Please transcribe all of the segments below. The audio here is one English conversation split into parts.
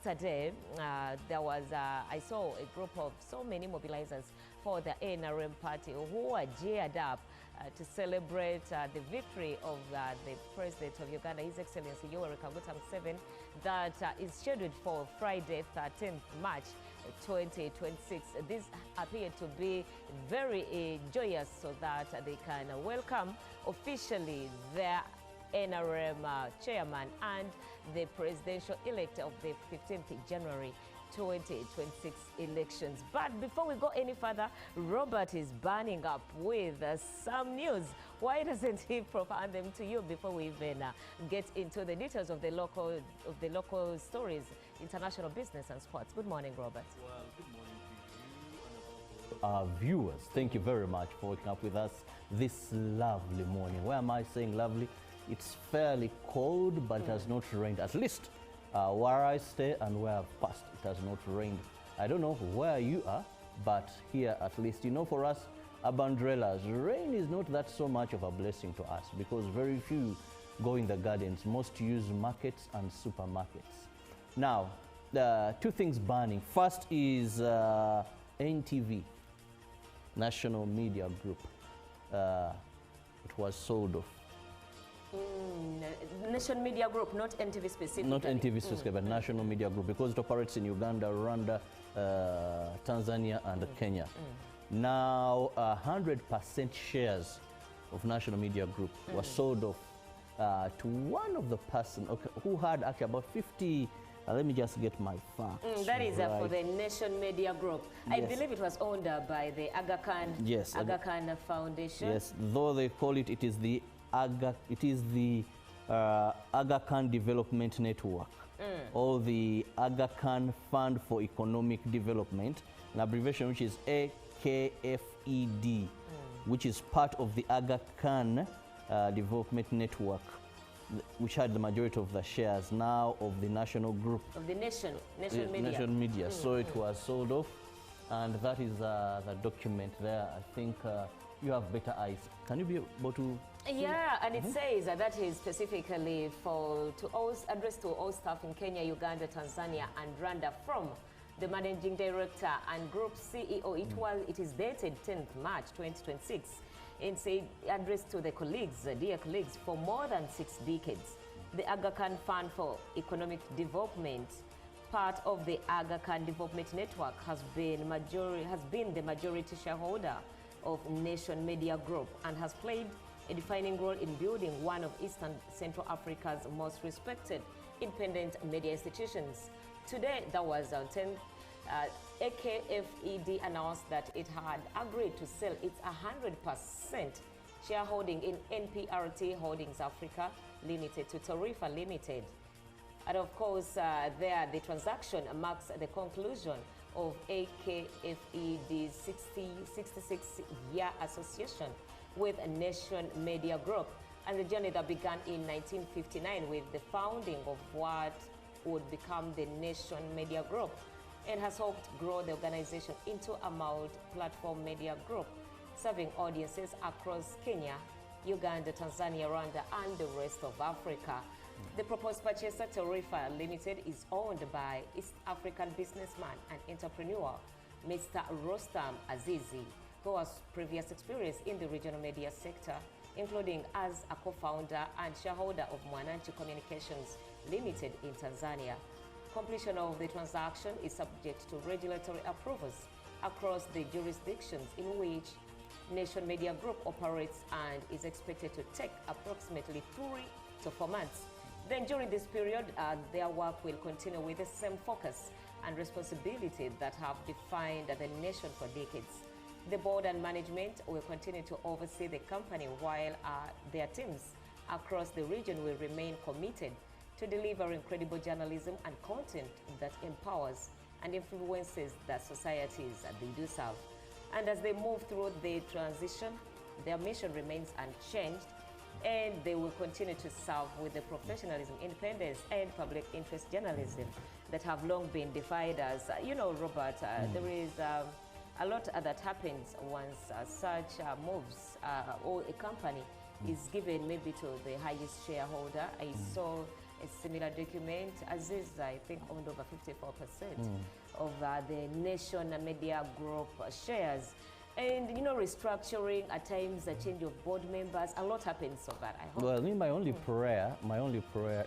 yesterday, there was, I saw a group of so many mobilizers for the NRM party who are geared up to celebrate the victory of the President of Uganda, His Excellency Yoweri Kaguta Museveni, that is scheduled for Friday, 13th March 2026. This appeared to be very joyous so that they can welcome officially their NRM chairman and the presidential elect of the 15th January 2026 elections. But before we go any further, Robert is burning up with some news. Why doesn't he provide them to you before we even get into the details of the local stories, international business and sports? Good morning, Robert. Well, good morning to you and our viewers. Thank you very much for waking up with us this lovely morning. Why am I saying lovely? It's fairly cold, but it has not rained. At least where I stay and where I've passed, it has not rained. I don't know where you are, but here at least, you know, for us urban dwellers, rain is not that so much of a blessing to us because very few go in the gardens. Most use markets and supermarkets. Now, two things burning. First is NTV, National Media Group. It was sold off. National Media Group, not NTV specifically. Not NTV specifically, but National Media Group, because it operates in Uganda, Rwanda, Tanzania, and Kenya. Now, 100% shares of National Media Group were sold off to one of the person who had actually about 50. Let me just get my facts. That is right. For the Nation Media Group. Yes. I believe it was owned by the Aga Khan, yes, Aga Khan Foundation. Yes, though they call it, it is the Aga Khan Development Network, or the Aga Khan Fund for Economic Development, an abbreviation which is AKFED, which is part of the Aga Khan Development Network, which had the majority of the shares now of the national group. Of the Nation Media. So it was sold off, and that is the document there. I think you have better eyes. Can you be able to? Yeah, and it says that is specifically addressed to all staff in Kenya, Uganda, Tanzania, and Rwanda from the managing director and group CEO. It is dated 10th March 2026. It's addressed to the colleagues, dear colleagues, for more than 6 decades. The Aga Khan Fund for Economic Development, part of the Aga Khan Development Network, has been the majority shareholder of Nation Media Group and has played a defining role in building one of Eastern Central Africa's most respected independent media institutions. Today, that was on 10th, AKFED announced that it had agreed to sell its 100% shareholding in NPRT Holdings Africa Limited to Tarifa Limited. And of course, the transaction marks the conclusion of AKFED's 66-year association with a Nation Media Group, and the journey that began in 1959 with the founding of what would become the Nation Media Group, and has helped grow the organization into a multi-platform media group, serving audiences across Kenya, Uganda, Tanzania, Rwanda, and the rest of Africa. The proposed purchaser, Tarifa Limited, is owned by East African businessman and entrepreneur, Mr. Rostam Azizi, who has previous experience in the regional media sector, including as a co-founder and shareholder of Mwananchi Communications Limited in Tanzania. Completion of the transaction is subject to regulatory approvals across the jurisdictions in which Nation Media Group operates and is expected to take approximately 3 to 4 months. Then during this period, their work will continue with the same focus and responsibility that have defined the nation for decades. The board and management will continue to oversee the company while their teams across the region will remain committed to delivering credible journalism and content that empowers and influences the societies that they do serve. And as they move through the transition, their mission remains unchanged, and they will continue to serve with the professionalism, independence, and public interest journalism that have long been defined as, you know, Robert, there is a lot that happens once such moves or a company is given maybe to the highest shareholder. I saw a similar document. Aziz, I think, owned over 54% of the Nation Media Group shares. And, you know, restructuring, at times, a change of board members, a lot happens so that I hope. Well, I mean, my only prayer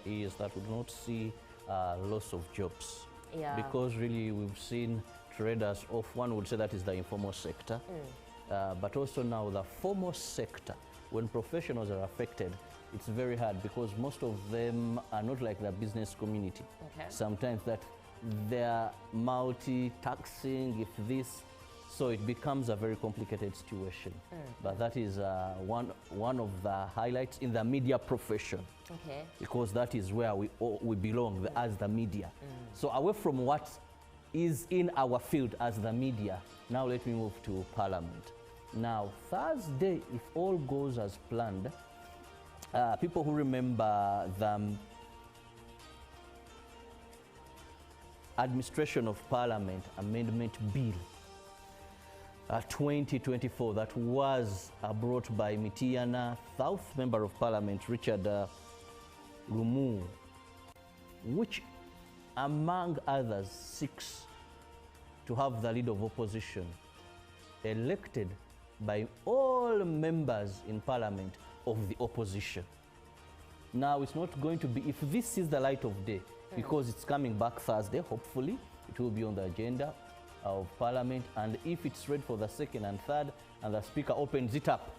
is that we do not see loss of jobs. Yeah. Because really we've seen traders off, one would say that is the informal sector, but also now the formal sector. When professionals are affected, it's very hard because most of them are not like the business community. Okay. Sometimes that they're multi-taxing, if this, so it becomes a very complicated situation. But that is one of the highlights in the media profession. Okay. Because that is where we belong as the media. So away from what is in our field as the media, now let me move to Parliament. Now, Thursday, if all goes as planned, people who remember the Administration of Parliament Amendment Bill 2024 that was brought by Mitiana South Member of Parliament Richard Lumu, which among others seeks to have the leader of opposition elected by all members in Parliament of the opposition. Now, it's not going to be, if this is the light of day, because it's coming back Thursday, hopefully, it will be on the agenda of Parliament, and if it's read for the second and third, and the Speaker opens it up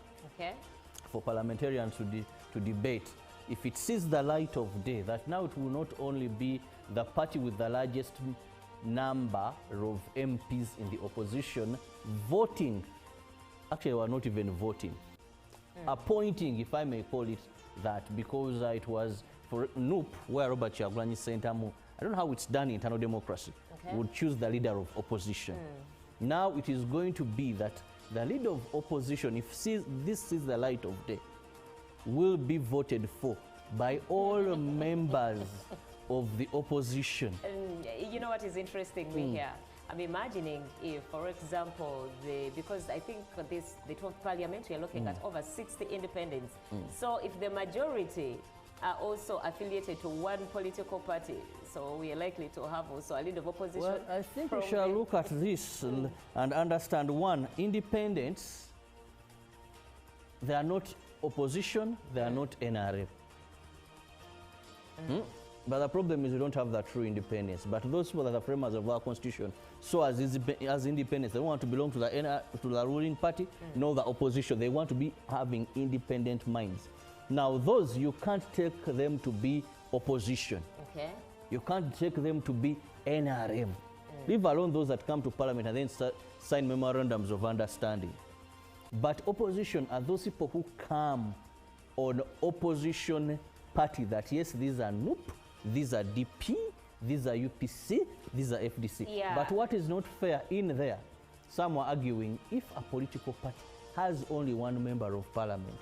for parliamentarians to debate, if it sees the light of day, that now it will not only be the party with the largest number of MPs in the opposition voting, actually we're not even voting, appointing, if I may call it that, because it was for NUP, where Robert Kyagulanyi Ssentamu, I don't know how it's done in internal democracy, would choose the leader of opposition. Now it is going to be that the leader of opposition, if this sees the light of day, will be voted for by all members of the opposition. And you know what is interesting me here? I'm imagining if, for example, because I think the 12th Parliament, we are looking at over 60 independents. So if the majority are also affiliated to one political party, so we are likely to have also a leader of opposition. Well, I think we shall look at this and understand, one, independents, they are not opposition, they are not NRM. But the problem is we don't have that true independence. But those people that are framers of our constitution, so as independents, they want to belong to the ruling party, no the opposition. They want to be having independent minds. Now those, you can't take them to be opposition. Okay. You can't take them to be NRM. Leave alone those that come to Parliament and then sign memorandums of understanding. But opposition are those people who come on opposition party that, yes, these are NUP, these are DP, these are UPC, these are FDC. Yeah. But what is not fair in there, some are arguing, if a political party has only one member of Parliament,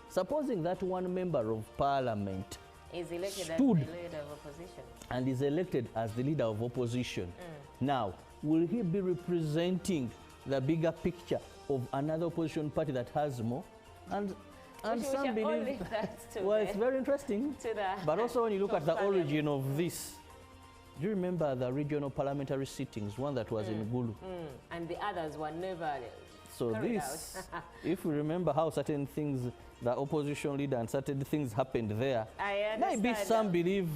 supposing that one member of Parliament is elected as stood the leader of opposition and is elected as the leader of opposition, now, will he be representing the bigger picture of another opposition party that has more? And some believe, well, it's very interesting. But also when you look at the origin of this, do you remember the regional parliamentary sittings, one that was in Gulu? And the others were never So this, if we remember how certain things, the opposition leader and certain things happened there, maybe some believe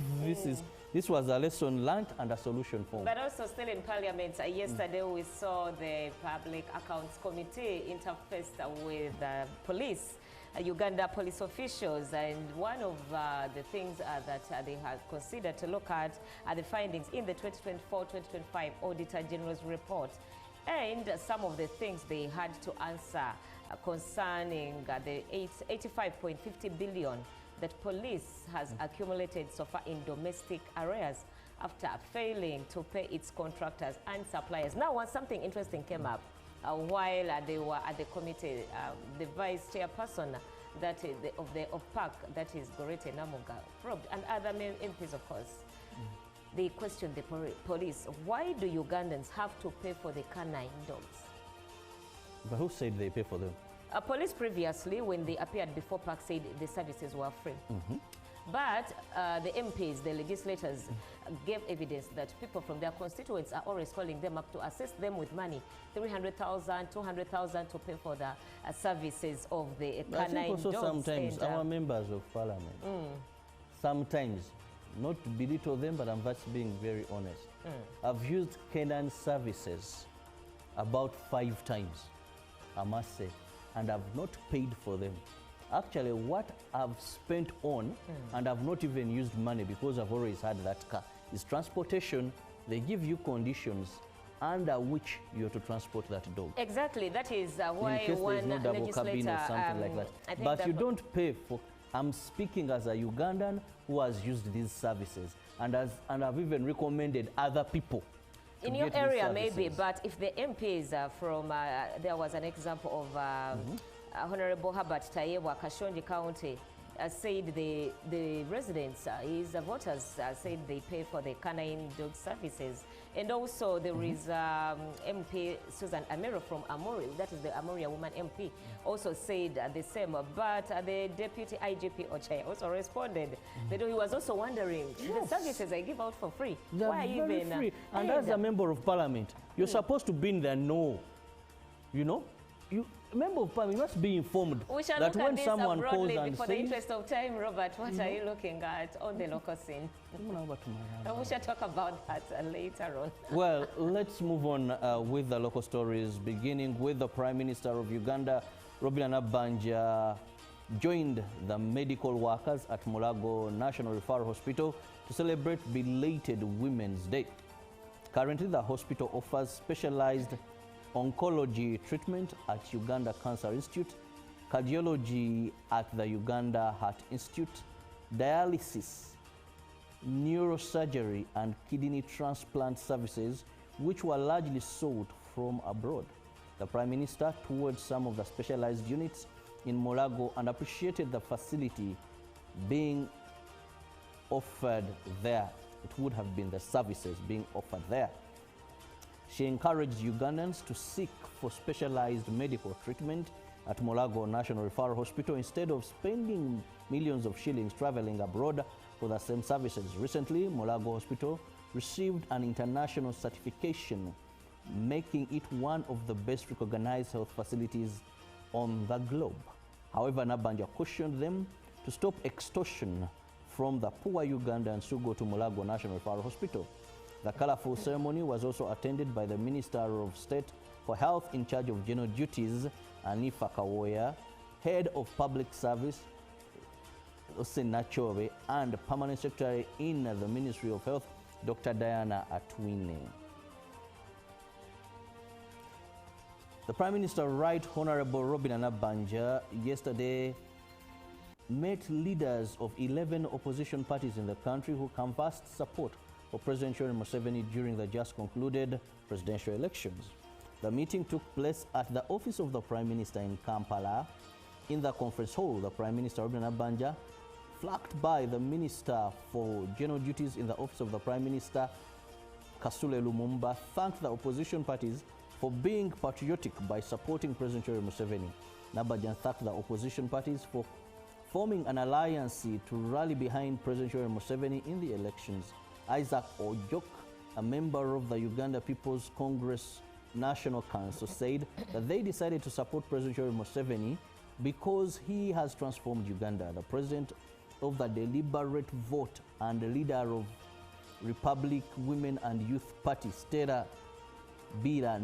this was a lesson learned and a solution for. But also still in Parliament, yesterday we saw the Public Accounts Committee interfaced with police, Uganda police officials, and one of the things that they had considered to look at are the findings in the 2024-2025 Auditor General's report, and some of the things they had to answer concerning the 85.50 billion that police has accumulated so far in domestic arrears after failing to pay its contractors and suppliers. Now, something interesting came up while they were at the committee. The vice chairperson of PAC, that is Gorete Namuga, probed, and other MPs, of course. They questioned the police. Why do Ugandans have to pay for the canine dogs? But who said they pay for them? Police previously, when they appeared before PAC, said the services were free. But the MPs, the legislators, gave evidence that people from their constituents are always calling them up to assist them with money, 300,000, 200,000 to pay for the services of the canine I think also dogs. sometimes our members of parliament, sometimes, not to belittle them, but I'm just being very honest, I've used canine services about 5 times, I must say, and I've not paid for them. Actually, what I've spent on, and I've not even used money because I've always had that car, is transportation. They give you conditions under which you're to transport that dog. Exactly, that is why in case one there's no double cabin or something like that. But you don't pay for. I'm speaking as a Ugandan who has used these services, and I've even recommended other people. In your area, maybe, but if the MPs are from, there was an example of Honorable Herbert Tayewa, Kashonji County, said the residents, his voters, said they pay for the canine dog services. And also there is MP Susan Amero from Amori, that is the Amoria woman MP, also said the same. But the Deputy IGP Ochai also responded. He was also wondering, the services I give out for free, they're why very even? Free. And as a member of parliament, you're supposed to be in the know, you know? Member of parliament, you must be informed that when someone calls and for says... the interest of time, Robert, what are you looking at on the local scene? We shall talk about that later on. Well, let's move on with the local stories, beginning with the Prime Minister of Uganda, Robin Nabbanja, joined the medical workers at Mulago National Referral Hospital to celebrate belated Women's Day. Currently, the hospital offers specialized oncology treatment at Uganda Cancer Institute, cardiology at the Uganda Heart Institute, dialysis, neurosurgery and kidney transplant services, which were largely sought from abroad. The Prime Minister toured some of the specialized units in Mulago and appreciated the facility being offered there. It would have been the services being offered there. She encouraged Ugandans to seek for specialized medical treatment at Mulago National Referral Hospital instead of spending millions of shillings traveling abroad for the same services. Recently, Mulago Hospital received an international certification, making it one of the best recognized health facilities on the globe. However, Nabbanja cautioned them to stop extortion from the poor Ugandans who go to Mulago National Referral Hospital. The colorful ceremony was also attended by the Minister of State for Health in charge of general duties, Anifa Kawoya, Head of Public Service, Ose Nachove, and Permanent Secretary in the Ministry of Health, Dr. Diana Atwine. The Prime Minister, Right Honorable Robin Nabbanja, yesterday met leaders of 11 opposition parties in the country who canvassed support for President Yoweri Museveni during the just concluded presidential elections. The meeting took place at the office of the Prime Minister in Kampala. In the conference hall, the Prime Minister, Robin Nabbanja, flanked by the Minister for General Duties in the office of the Prime Minister, Kasule Lumumba, thanked the opposition parties for being patriotic by supporting President Yoweri Museveni. Nabbanja thanked the opposition parties for forming an alliance to rally behind President Yoweri Museveni in the elections. Isaac Ojok, a member of the Uganda People's Congress National Council, said that they decided to support President Yoweri Museveni because he has transformed Uganda. The president of the Deliberate Vote and the leader of Republic Women and Youth Party, Stella Bila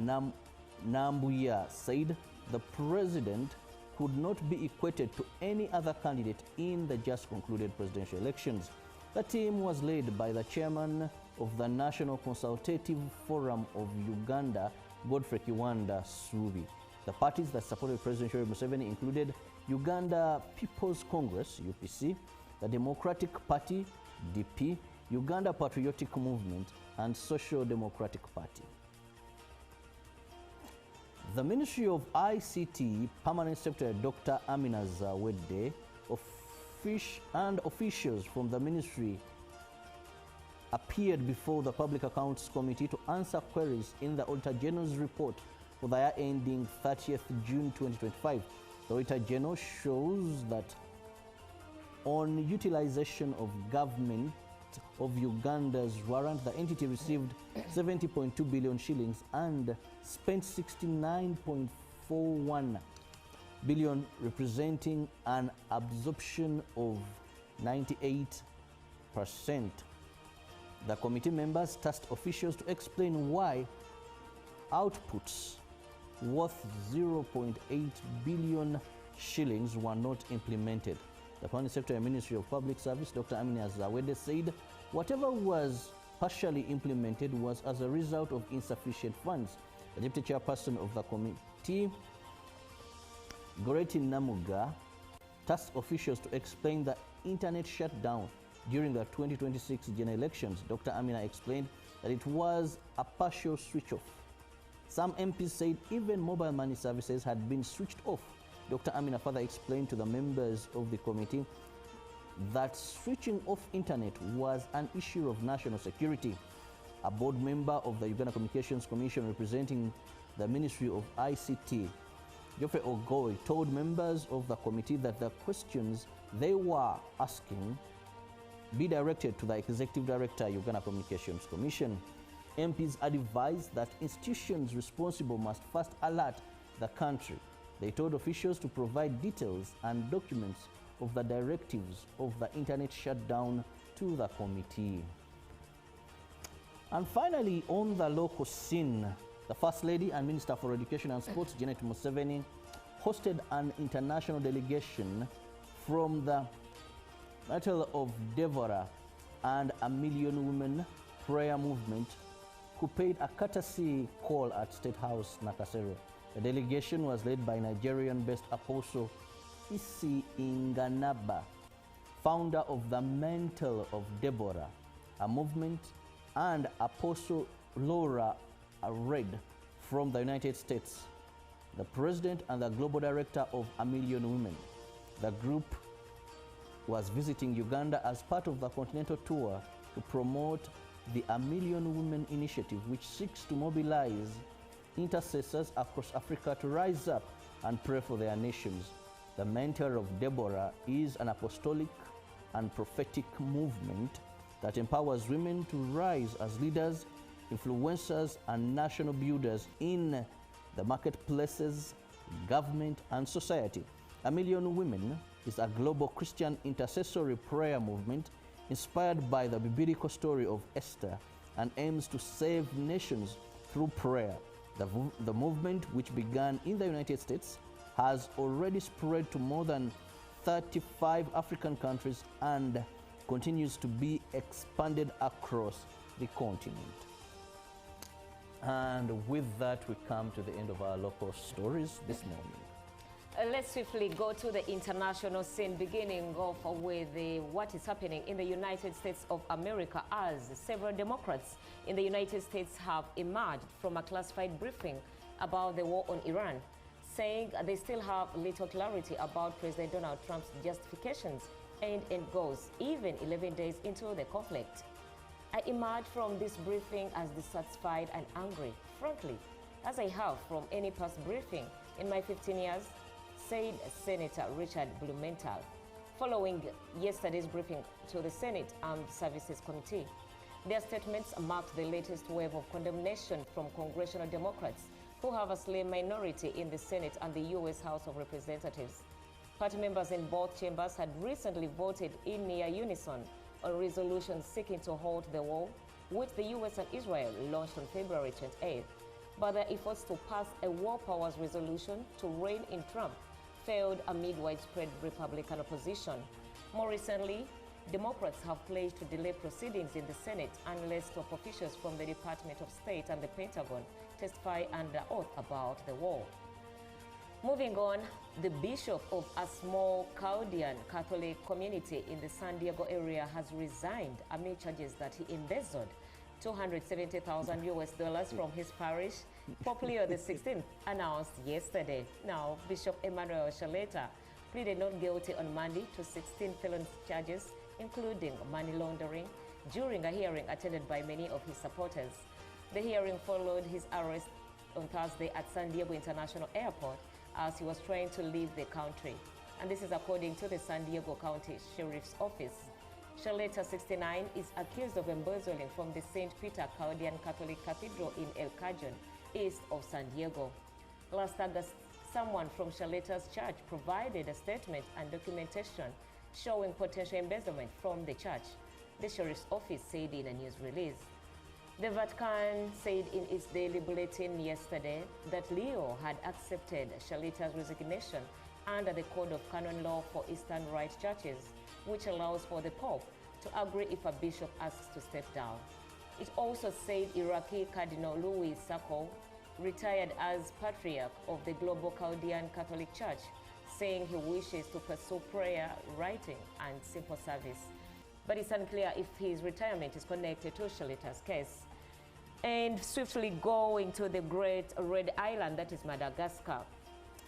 Nambuya, said the president could not be equated to any other candidate in the just concluded presidential elections. The team was led by the chairman of the National Consultative Forum of Uganda, Godfrey Kiwanda Subi. The parties that supported President Yoweri Museveni included Uganda People's Congress, UPC, the Democratic Party, DP, Uganda Patriotic Movement, and Social Democratic Party. The Ministry of ICT Permanent Secretary Dr. Amina Zawede and officials from the ministry appeared before the Public Accounts Committee to answer queries in the Auditor General's report for the year ending 30th June 2025. The Auditor General shows that On utilization of government of Uganda's warrant, the entity received 70.2 billion shillings and spent 69.41 billion, representing an absorption of 98%. The committee members tasked officials to explain why outputs worth 0.8 billion shillings were not implemented. The Permanent Secretary of Ministry of Public Service, Dr. Amina Zawede, said whatever was partially implemented was as a result of insufficient funds. The Deputy Chairperson of the committee, Goreti Namuga, tasked officials to explain the internet shutdown during the 2026 general elections. Dr. Amina explained that it was a partial switch off. Some MPs said even mobile money services had been switched off. Dr. Amina further explained to the members of the committee that switching off internet was an issue of national security. A board member of the Uganda Communications Commission representing the Ministry of ICT, Geoffrey Ogoy, told members of the committee that the questions they were asking be directed to the Executive Director, Uganda Communications Commission. MPs advised that institutions responsible must first alert the country. They told officials to provide details and documents of the directives of the internet shutdown to the committee. And finally, on the local scene, the First Lady and Minister for Education and Sports, Janet Museveni, hosted an international delegation from the Battle of Deborah and A Million Women prayer movement, who paid a courtesy call at State House, Nakasero. The delegation was led by Nigerian-based Apostle Isi Inganaba, founder of the Mantle of Deborah, a movement, and Apostle Laura Red from the United States, the president and the global director of A Million Women. The group was visiting Uganda as part of the continental tour to promote the A Million Women initiative, which seeks to mobilize intercessors across Africa to rise up and pray for their nations. The Mentor of Deborah is an apostolic and prophetic movement that empowers women to rise as leaders, influencers, and national builders in the marketplaces, government, and society. A Million Women is a global Christian intercessory prayer movement inspired by the biblical story of Esther and aims to save nations through prayer. The movement, which began in the United States, has already spread to more than 35 African countries and continues to be expanded across the continent. And with that, we come to the end of our local stories this morning. Let's swiftly go to the international scene, beginning off with what is happening in the United States of America, as several Democrats in the United States have emerged from a classified briefing about the war on Iran, saying they still have little clarity about President Donald Trump's justifications and end goals, even 11 days into the conflict. I emerged from this briefing as dissatisfied and angry, frankly, as I have from any past briefing in my 15 years, said Senator Richard Blumenthal, following yesterday's briefing to the Senate Armed Services Committee. Their statements marked the latest wave of condemnation from congressional Democrats who have a slim minority in the Senate and the U.S. House of Representatives. Party members in both chambers had recently voted in near unison on resolutions seeking to halt the war, which the U.S. and Israel launched on February 28th. But their efforts to pass a war powers resolution to rein in Trump failed amid widespread Republican opposition. More recently, Democrats have pledged to delay proceedings in the Senate unless top officials from the Department of State and the Pentagon testify under oath about the war. Moving on, the bishop of a small Chaldean Catholic community in the San Diego area has resigned amid charges that he embezzled $270,000 from his parish, Pope Leo XVI announced yesterday. Now, Bishop Emmanuel Shaleta pleaded not guilty on Monday to 16 felony charges, including money laundering, during a hearing attended by many of his supporters. The hearing followed his arrest on Thursday at San Diego International Airport as he was trying to leave the country. and this is according to the San Diego County Sheriff's Office. Shaleta, 69, is accused of embezzling from the St. Peter Chaldean Catholic Cathedral in El Cajon, east of San Diego. Last August, someone from Shaleta's church provided a statement and documentation showing potential embezzlement from the church, the Sheriff's Office said in a news release. The Vatican said in its daily bulletin yesterday that Leo had accepted Shaleta's resignation under the Code of Canon Law for Eastern Rite churches, which allows for the Pope to agree if a bishop asks to step down. It also said Iraqi Cardinal Louis Sacco retired as Patriarch of the Global Chaldean Catholic Church, saying he wishes to pursue prayer, writing, and simple service. But it's unclear if his retirement is connected to Shaleta's case. And swiftly going to the Great Red Island, that is Madagascar.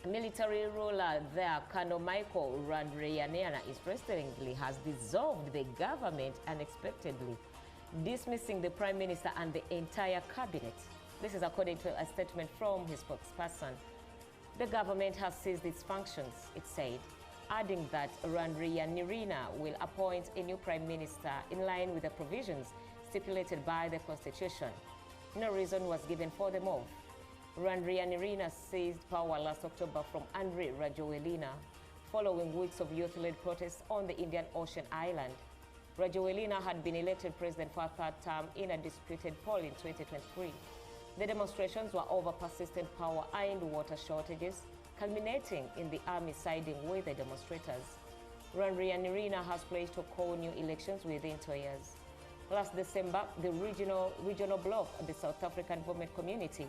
Military ruler there, Colonel Michael Randrianirina, interestingly, has dissolved the government unexpectedly, dismissing the Prime Minister and the entire cabinet. This is according to a statement from his spokesperson. The government has ceased its functions, it said, adding that Randrianirina will appoint a new Prime Minister in line with the provisions stipulated by the Constitution. No reason was given for the move. Randrianirina seized power last October from Andry Rajoelina, following weeks of youth-led protests on the Indian Ocean island. Rajoelina had been elected president for a third term in a disputed poll in 2023. The demonstrations were over persistent power and water shortages, culminating in the army siding with the demonstrators. Randrianirina has pledged to call new elections within 2 years. Last December, the regional bloc, the South African Development Community,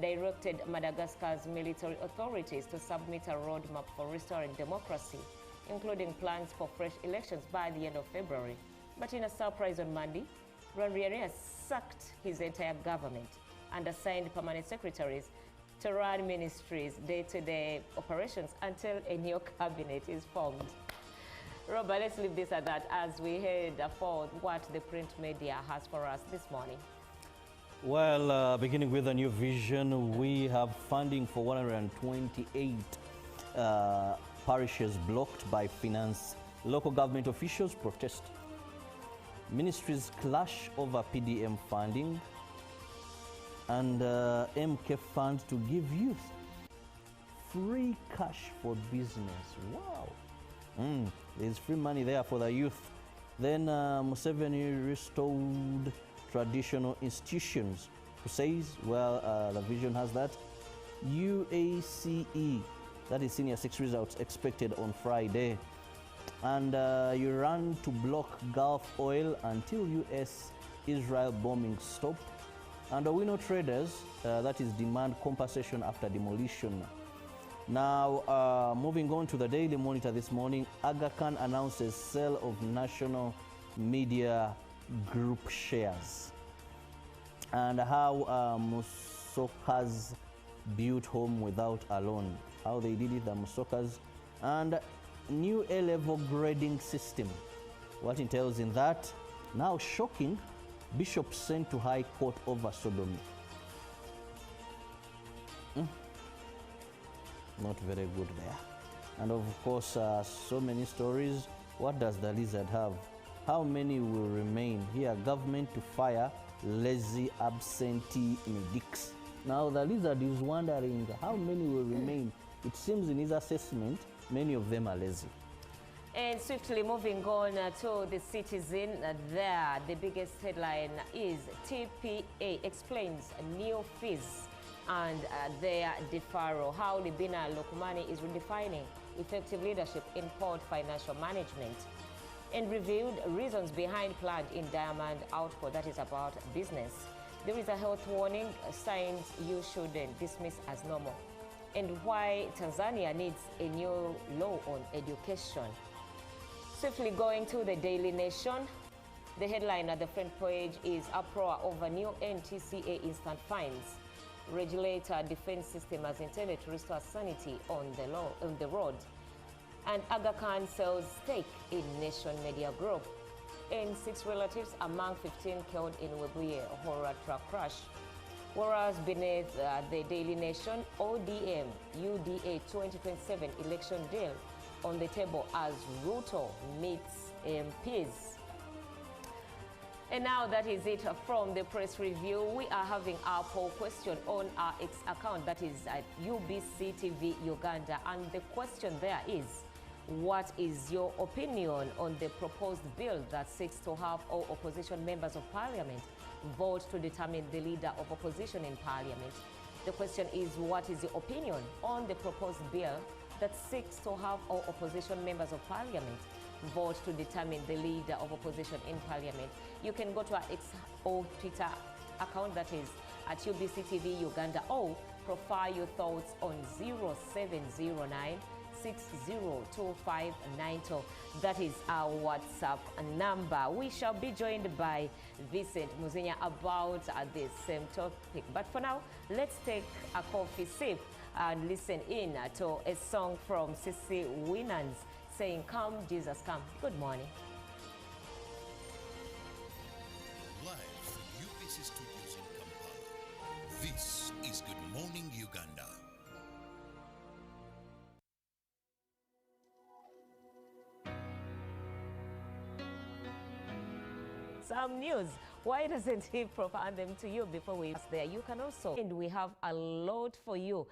directed Madagascar's military authorities to submit a roadmap for restoring democracy, including plans for fresh elections by the end of February. But in a surprise on Monday, Randrianirina sacked his entire government and assigned permanent secretaries to run ministries' day-to-day operations until a new cabinet is formed. Robert, let's leave this at that as we head for what the print media has for us this morning. Well, beginning with a new vision, we have funding for 128 parishes blocked by finance. Local government officials protest. Ministries clash over PDM funding. And MK funds to give youth free cash for business. Wow. There's free money there for the youth. Then Museveni restored traditional institutions. Who says, well, the vision has that. UACE, that is Senior 6 results expected on Friday. And Iran to block Gulf oil until US-Israel bombing stop. And Owino traders, that is demand compensation after demolition. Now, moving on to the Daily Monitor this morning, Aga Khan announces sale of National Media Group shares. And how Musokas built home without a loan. How they did it, the Musokas. And new A-level grading system. What entails in that? Now shocking. Bishop sent to High Court over sodomy. Not very good there. And of course, so many stories. What does the lizard have? How many will remain? Here, government to fire lazy absentee medics. Now, the lizard is wondering how many will remain. It seems in his assessment, many of them are lazy. And swiftly moving on to the Citizen, there the biggest headline is TPA explains new fees and their deferral, how Libina Lokumani is redefining effective leadership in port financial management, and revealed reasons behind planned in diamond output, that is about business. There is a health warning, signs you shouldn't dismiss as normal, and why Tanzania needs a new law on education. Swiftly going to the Daily Nation, the headline at the front page is uproar over new NTCA instant fines. Regulator defense system as intended to restore sanity on the road. And Aga Khan sells stake in Nation Media Group. And 6 relatives among 15 killed in Webuye horror truck crash. Whereas beneath the Daily Nation, ODM UDA 2027 election deal on the table as Ruto meets MPs. And now that is it from the press review. We are having our poll question on our X account, that is at UBC TV Uganda. And the question there is, what is your opinion on the proposed bill that seeks to have all opposition members of parliament vote to determine the leader of opposition in parliament? The question is, what is your opinion on the proposed bill that seeks to have all opposition members of parliament vote to determine the leader of opposition in parliament? You can go to our X or Twitter account, that is at UBC TV Uganda, or profile your thoughts on 0709 602592. That is our WhatsApp number. We shall be joined by Vincent Muzinya about the same topic. But for now, let's take a coffee sip and listen in to a song from Sissy Winans saying, "Come, Jesus, come." Good morning. Live from UBC Studios in Kampala, this is Good Morning Uganda. Some news. Why doesn't he provide them to you before we ask there? You can also, and we have a lot for you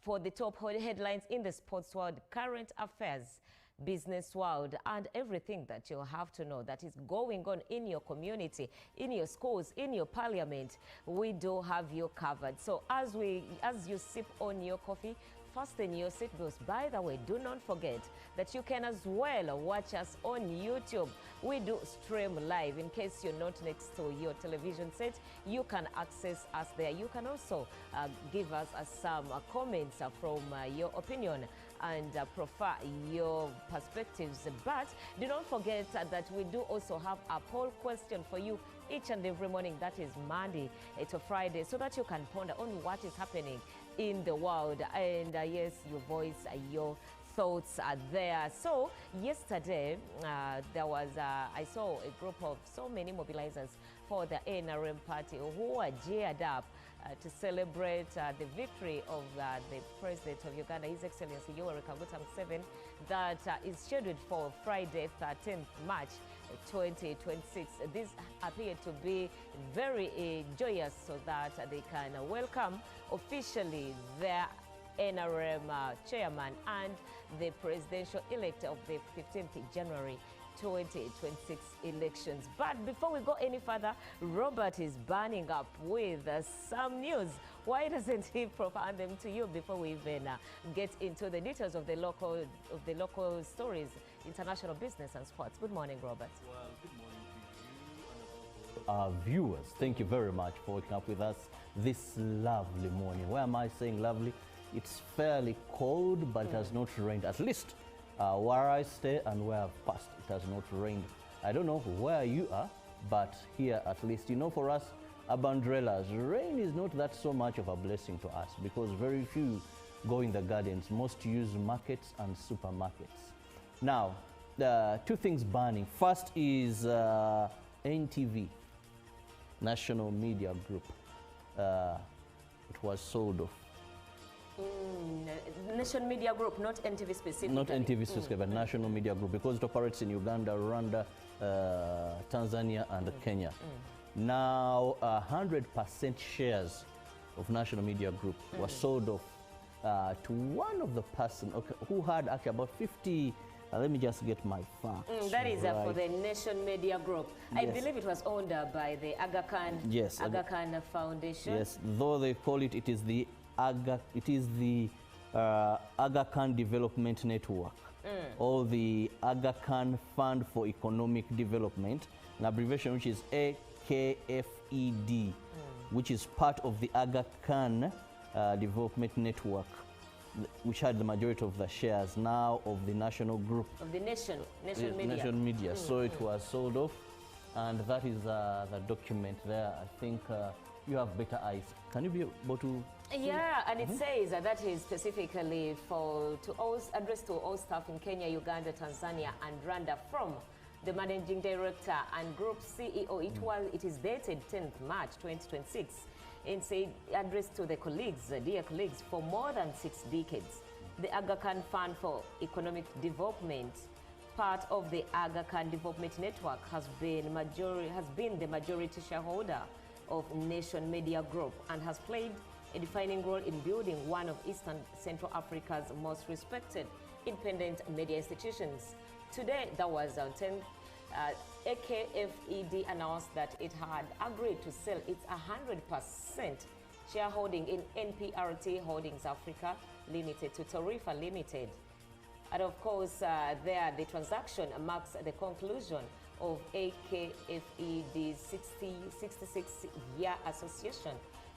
for the top headlines in the sports world, current affairs, business world, and everything that you have to know that is going on in your community, in your schools, in your parliament. We do have you covered. So as you sip on your coffee, fasten your seatbelts. By the way, do not forget that you can as well watch us on YouTube. We do stream live. In case you're not next to your television set, you can access us there. You can also give us some comments from your opinion and prefer your perspectives. But do not forget that we do also have a poll question for you each and every morning. That is Monday to Friday, so that you can ponder on what is happening in the world. And yes, your voice, your thoughts are there. So yesterday, there was, I saw a group of so many mobilizers for the NRM party who are geared up to celebrate the victory of the President of Uganda, His Excellency Yoweri Kaguta Museveni, that is scheduled for Friday, 13th March 2026. This appeared to be very joyous, so that they can welcome officially their NRM chairman and the presidential elect of the 15th January 2026 elections. But before we go any further, Robert is burning up with some news. Why doesn't he provide them to you before we even get into the details of the local stories, international business and sports? Good morning, Robert. Well, good morning to you and our viewers. Thank you very much for waking up with us this lovely morning. Why am I saying lovely? It's fairly cold, but it has not rained, at least where I stay and where I've passed. It has not rained. I don't know where you are, but here at least, you know, for us urban dwellers, rain is not that so much of a blessing to us, because very few go in the gardens. Most use markets and supermarkets. Now, two things burning. First is NTV, National Media Group. It was sold off. National Media Group, not NTV specifically. Not NTV specifically, but National Media Group, because it operates in Uganda, Rwanda, Tanzania, and Kenya. Now, 100% shares of National Media Group were sold off to one of the person who had actually about 50. Let me just get my facts. That is right. For the Nation Media Group. Yes. I believe it was owned by the Aga Khan, yes, Aga Khan Foundation. Yes, though they call it, it is the Aga Khan Development Network, or the Aga Khan Fund for Economic Development, an abbreviation which is AKFED, which is part of the Aga Khan Development Network, which had the majority of the shares now of the national group. Of the Nation Media. So it was sold off, and that is the document there. I think you have better eyes. Can you be able to? Yeah, and it says that is specifically addressed to all staff in Kenya, Uganda, Tanzania, and Rwanda from the managing director and group CEO. It is dated 10th March 2026. It's addressed to the colleagues, dear colleagues, for more than 6 decades. The Aga Khan Fund for Economic Development, part of the Aga Khan Development Network, has been the majority shareholder of Nation Media Group and has played a defining role in building one of Eastern Central Africa's most respected independent media institutions. Today, that was on 10th, AKFED announced that it had agreed to sell its 100% shareholding in NPRT Holdings Africa Limited to Tarifa Limited. And of course, the transaction marks the conclusion of AKFED's 66-year association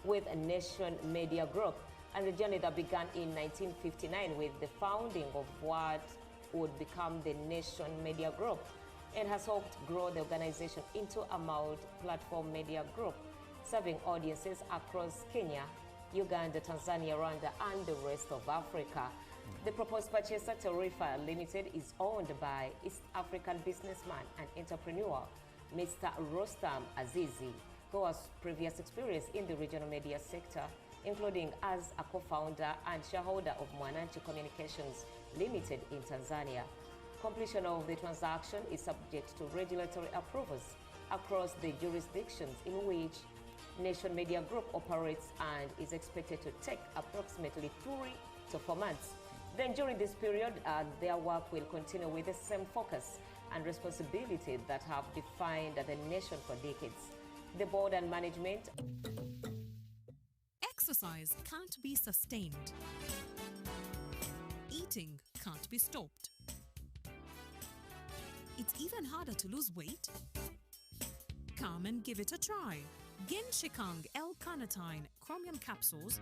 with Nation Media Group, and the journey that began in 1959 with the founding of what would become the Nation Media Group, and has helped grow the organization into a multi-platform media group, serving audiences across Kenya, Uganda, Tanzania, Rwanda, and the rest of Africa. The proposed purchaser, Tarifa Limited, is owned by East African businessman and entrepreneur, Mr. Rostam Azizi, who has previous experience in the regional media sector, including as a co-founder and shareholder of Mwananchi Communications Limited in Tanzania. Completion of the transaction is subject to regulatory approvals across the jurisdictions in which Nation Media Group operates and is expected to take approximately 3 to 4 months. Then during this period, their work will continue with the same focus and responsibility that have defined the nation for decades. The board and management. Exercise can't be sustained. Eating can't be stopped. It's even harder to lose weight. Come and give it a try. Genshikang L-carnitine chromium capsules.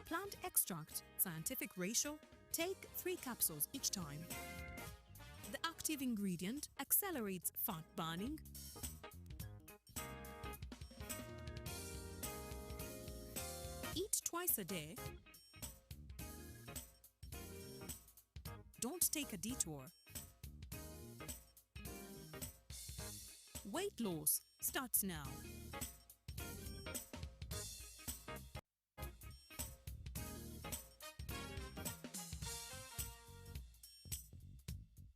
Plant extract, scientific ratio. Take 3 capsules each time. The active ingredient accelerates fat burning, eat twice a day. Don't take a detour. Weight loss starts now.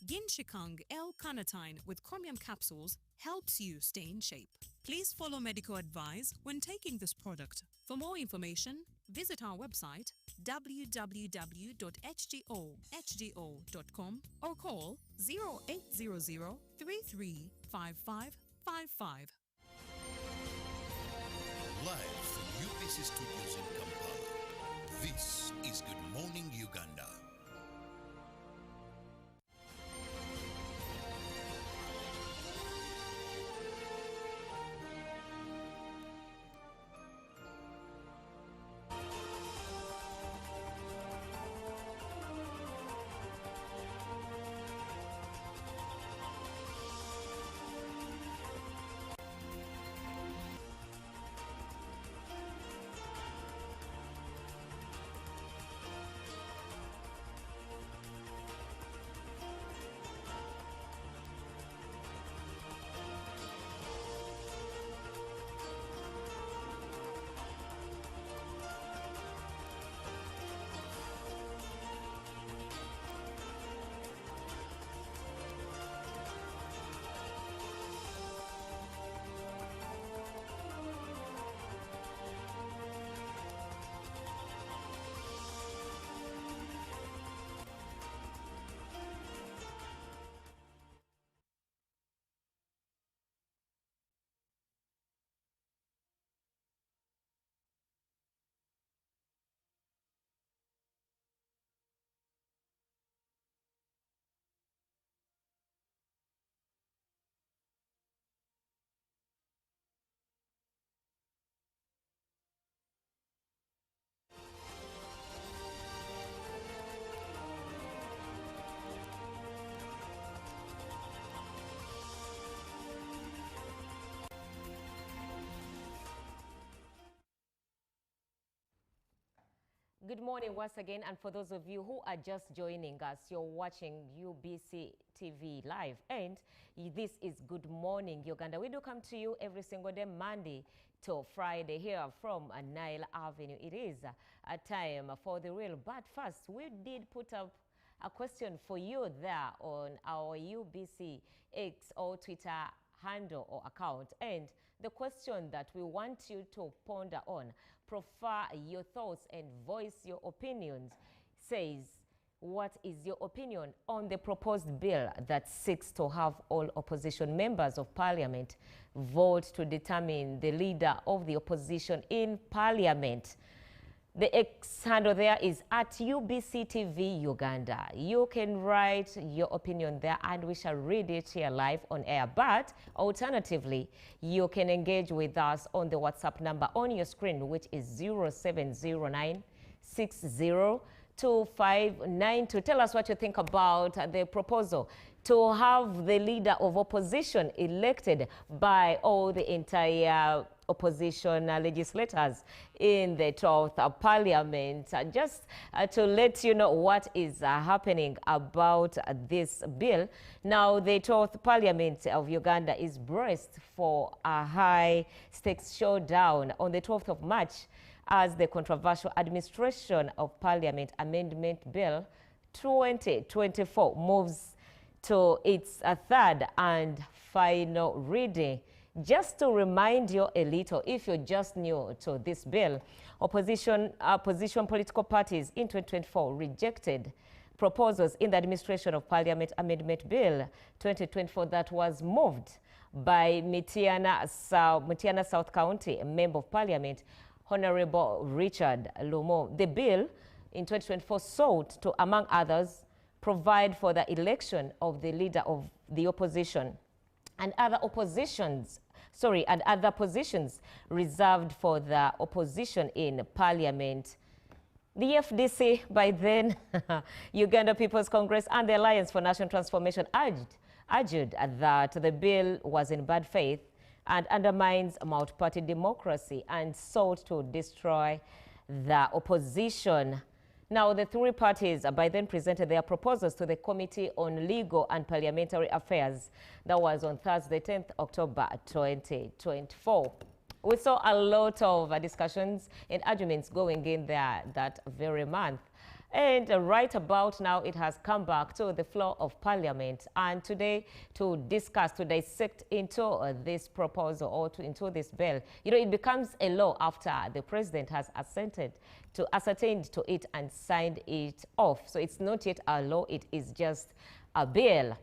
Genshikang L-carnitine with chromium capsules helps you stay in shape. Please follow medical advice when taking this product. For more information, visit our website www.hgo.com or call 0800 335555. Live from UBC Studios in Kampala, this is Good Morning Uganda. Good morning once again, and for those of you who are just joining us, you're watching UBC TV live, and this is Good Morning Uganda. We do come to you every single day, Monday to Friday here from Nile Avenue. It is a time for the real. But first, we did put up a question for you there on our UBC X or Twitter handle or account. And the question that we want you to ponder on, profile your thoughts and voice your opinions, says, what is your opinion on the proposed bill that seeks to have all opposition members of parliament vote to determine the leader of the opposition in parliament? The X handle there is at UBCTV Uganda. You can write your opinion there and we shall read it here live on air. But alternatively, you can engage with us on the WhatsApp number on your screen, which is 0709 602592. Tell us what you think about the proposal to have the leader of opposition elected by all the entire opposition legislators in the 12th Parliament. Just to let you know what is happening about this bill. Now, the 12th Parliament of Uganda is braced for a high-stakes showdown on the 12th of March as the controversial Administration of Parliament Amendment Bill 2024 moves to its third and final reading. Just to remind you a little, if you're just new to this bill, opposition political parties in 2024 rejected proposals in the Administration of Parliament Amendment Bill 2024 that was moved by Mitiana South County Member of Parliament, Honorable Richard Lumo. The bill in 2024 sought to, among others, provide for the election of the leader of the opposition and other positions reserved for the opposition in parliament. The FDC, by then Uganda People's Congress and the Alliance for National Transformation argued that the bill was in bad faith and undermines multi-party democracy and sought to destroy the opposition. Now, the three parties by then presented their proposals to the Committee on Legal and Parliamentary Affairs. That was on Thursday, 10th October 2024. We saw a lot of discussions and arguments going in there that very month. And right about now, it has come back to the floor of Parliament. And today, to discuss, to dissect into this proposal or into this bill, you know, it becomes a law after the president has ascertained to it and signed it off. So it's not yet a law, it is just a bill.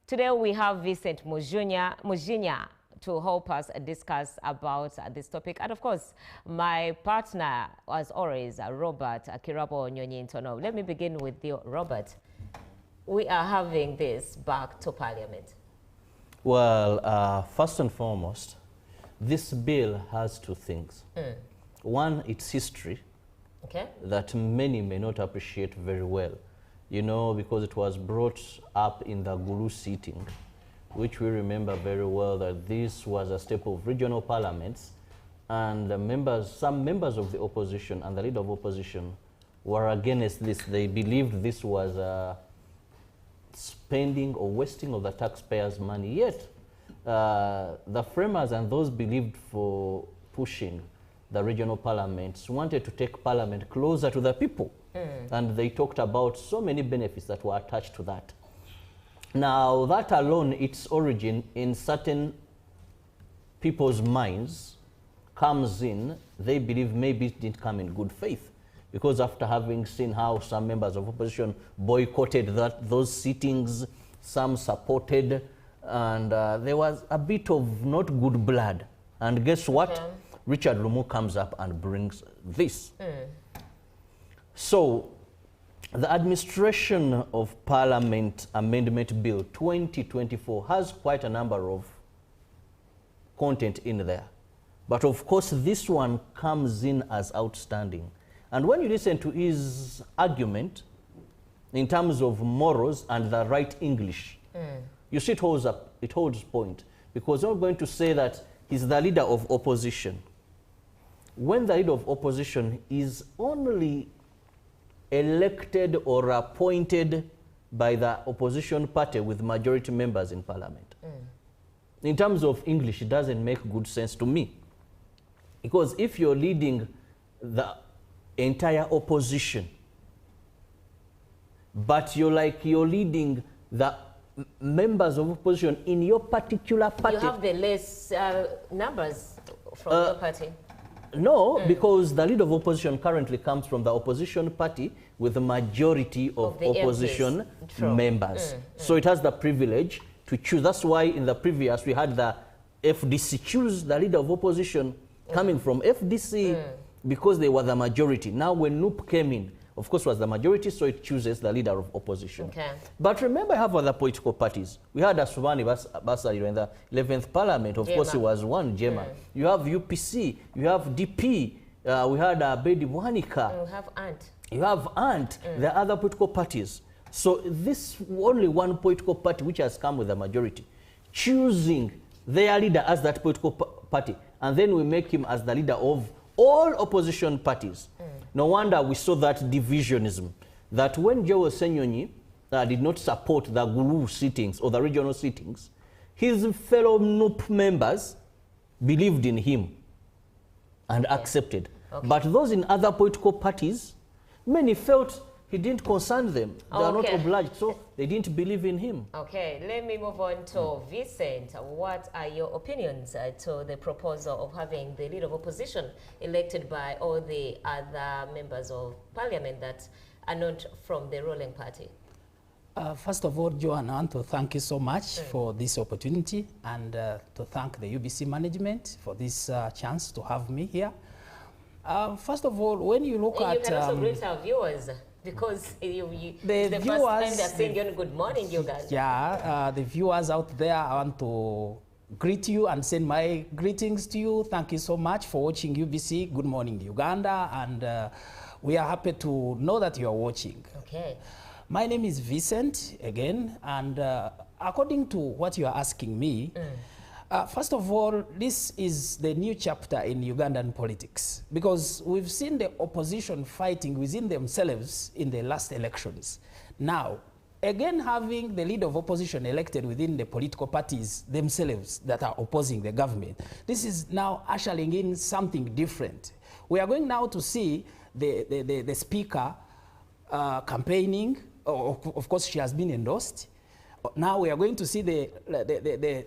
Today, we have Vincent Mujinya to help us discuss about this topic. And of course, my partner, as always, Robert Kirabo Nyonyintono. Let me begin with you, Robert. We are having this back to Parliament. Well, first and foremost, this bill has two things. One, its history, that many may not appreciate very well, you know, because it was brought up in the Guru sitting, which we remember very well that this was a staple of regional parliaments, and some members of the opposition and the leader of opposition were against this. They believed this was spending or wasting of the taxpayers' money. Yet, the framers and those believed for pushing the regional parliaments wanted to take parliament closer to the people. And they talked about so many benefits that were attached to that. Now, that alone, its origin in certain people's minds comes in, they believe maybe it didn't come in good faith. Because after having seen how some members of opposition boycotted those sittings, some supported, and there was a bit of not good blood. And guess what? Richard Lumu comes up and brings this. So, the Administration of Parliament Amendment Bill 2024 has quite a number of content in there. But of course, this one comes in as outstanding. And when you listen to his argument in terms of morals and the right English, you see it holds point. Because I'm going to say that he's the leader of opposition. When the leader of opposition is only elected or appointed by the opposition party with majority members in parliament. In terms of English, it doesn't make good sense to me. Because if you're leading the entire opposition, but you're leading the members of opposition in your particular party. You have the less numbers from your party. No, because the leader of opposition currently comes from the opposition party with the majority of the opposition MPs. members. So it has the privilege to choose. That's why in the previous we had the FDC choose the leader of opposition coming from FDC because they were the majority. Now when NUP came in, of course, was the majority, so it chooses the leader of opposition. Okay. But remember, I have other political parties. We had Asumani Basari in the 11th Parliament. Of course, he was one, Jema. You have UPC, you have DP, we had Bedi Wanika. You have ANT. You have ANT, the other political parties. So this only one political party which has come with the majority, choosing their leader as that political party, and then we make him as the leader of all opposition parties. No wonder we saw that divisionism, that when Joe Senyonyi did not support the Gulu sittings or the regional sittings, his fellow NUP members believed in him and accepted. Okay. But those in other political parties, many felt he didn't concern them. They are not obliged, so they didn't believe in him. Okay, let me move on to Vincent. What are your opinions to the proposal of having the leader of opposition elected by all the other members of parliament that are not from the ruling party? First of all, Joanna, I want to thank you so much for this opportunity and to thank the UBC management for this chance to have me here. First of all, when you look at... You can also greet our viewers. Because the viewers, first time they're saying good morning, you guys. Yeah, the viewers out there, I want to greet you and send my greetings to you. Thank you so much for watching UBC. Good morning, Uganda. And we are happy to know that you are watching. Okay. My name is Vincent, again. And according to what you are asking me, first of all, this is the new chapter in Ugandan politics because we've seen the opposition fighting within themselves in the last elections. Now, again having the leader of opposition elected within the political parties themselves that are opposing the government, this is now ushering in something different. We are going now to see the speaker campaigning. Of course, she has been endorsed. Now we are going to see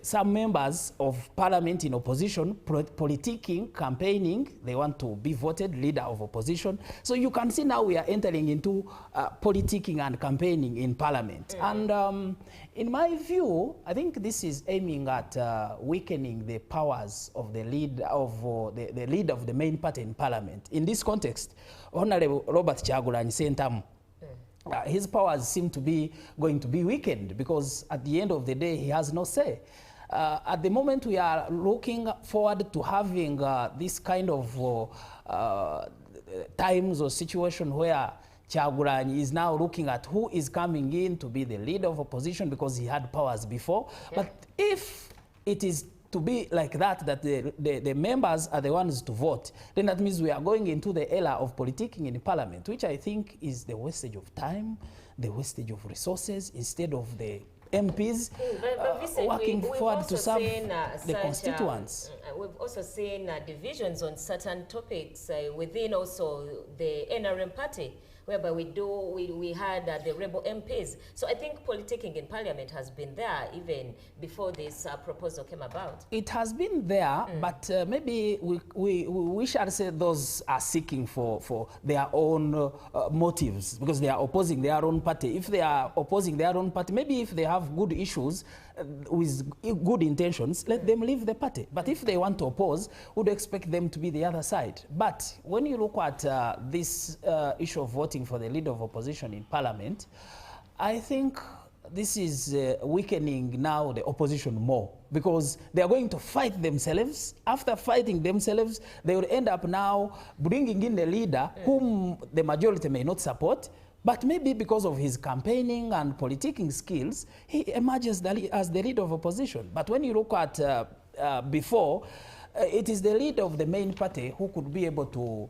some members of parliament in opposition politicking, campaigning. They want to be voted leader of opposition. So you can see now we are entering into politicking and campaigning in parliament. And in my view, I think this is aiming at weakening the powers of the lead of the leader of the main party in parliament. In this context, Honorable Robert Kyagulanyi Ssentamu, his powers seem to be going to be weakened because at the end of the day, he has no say. At the moment, we are looking forward to having this kind of times or situation where Kyagulanyi is now looking at who is coming in to be the leader of opposition because he had powers before. Yeah. But if it is to be like that, that the members are the ones to vote, then that means we are going into the era of politicking in parliament, which I think is the wastage of time, the wastage of resources, instead of the MPs working forward to serve the constituents. We've also seen divisions on certain topics within also the NRM party, whereby we had the rebel MPs. So I think politicking in parliament has been there even before this proposal came about. It has been there, but maybe we shall say those are seeking for their own motives because they are opposing their own party. If they are opposing their own party, maybe if they have good issues with good intentions, let them leave the party. But if they want to oppose, would expect them to be the other side. But when you look at this issue of voting for the leader of opposition in parliament, I think this is weakening now the opposition more because they are going to fight themselves. After fighting themselves, they will end up now bringing in the leader whom the majority may not support. But maybe because of his campaigning and politicking skills, he emerges as the leader of opposition. But when you look at before, it is the leader of the main party who could be able to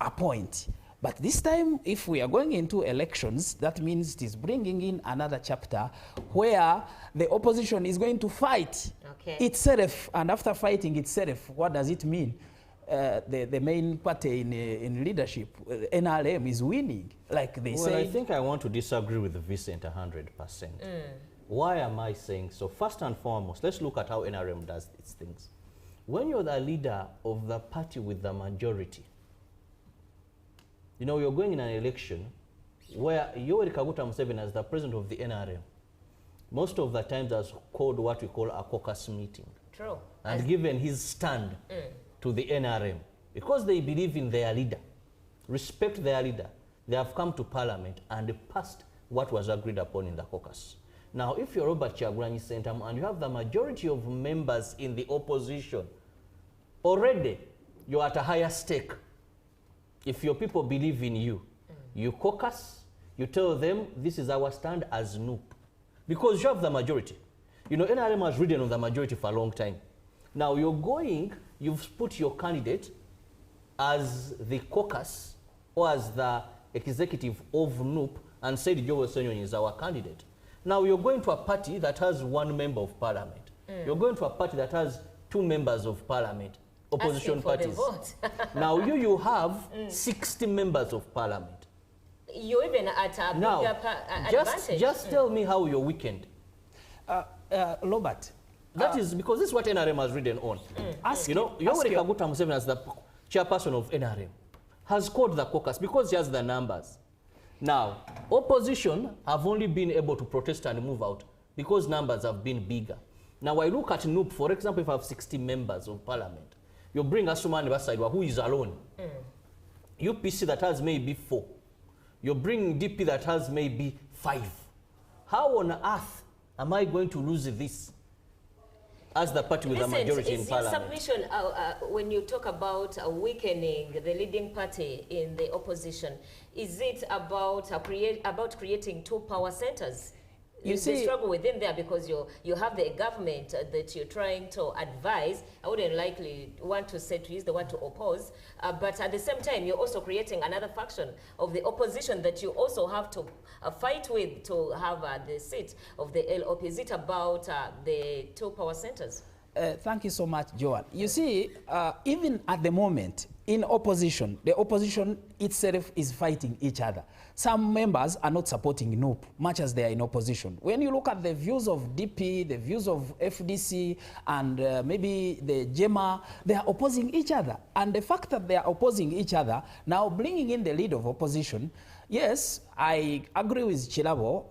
appoint. But this time, if we are going into elections, that means it is bringing in another chapter where the opposition is going to fight itself. And after fighting itself, what does it mean? the main party in leadership, NRM, is winning, like they say. Well, I think I want to disagree with Vincent 100%. Why am I saying so? First and foremost, let's look at how NRM does its things. When you're the leader of the party with the majority, you know, you're going in an election where Yoweri Kaguta Museveni, as the president of the NRM, most of the times has called what we call a caucus meeting. True. And given his stand to the NRM, because they believe in their leader, respect their leader, they have come to parliament and passed what was agreed upon in the caucus. Now, if you're Robert Kyagulanyi Ssentamu and you have the majority of members in the opposition, already you're at a higher stake. If your people believe in you, you caucus, you tell them this is our stand as NUP. Because you have the majority. You know, NRM has ridden on the majority for a long time. Now you're going, you've put your candidate as the caucus or as the executive of NUP and said Joe Sonyoni is our candidate. Now you're going to a party that has one member of parliament. You're going to a party that has 2 members of parliament, opposition parties. Now you have 60 members of parliament. You're even at a now, bigger advantage. Just tell me how you're weakened. Robert. That is because this is what NRM has written on. You know, Yoweri Kaguta Museveni, as the chairperson of NRM, has called the caucus because he has the numbers. Now, opposition have only been able to protest and move out because numbers have been bigger. Now, I look at NUP, for example, if I have 60 members of parliament, you bring Asumani Basaidwa, who is alone. UPC that has maybe 4. You bring DP that has maybe 5. How on earth am I going to lose this as the party with the majority in parliament? Is your submission, when you talk about weakening the leading party in the opposition, is it about creating 2 power centers? You see, struggle within there because you have the government that you're trying to advise. I wouldn't likely want to use the word to oppose, but at the same time, you're also creating another faction of the opposition that you also have to fight with to have the seat of the LOP. Is it about the 2 power centers? Thank you so much, Joan. You see, even at the moment, in opposition, the opposition itself is fighting each other. Some members are not supporting NUP, much as they are in opposition. When you look at the views of DP, the views of FDC, and maybe the JEMA, they are opposing each other. And the fact that they are opposing each other, now bringing in the lead of opposition, yes, I agree with Chilabo.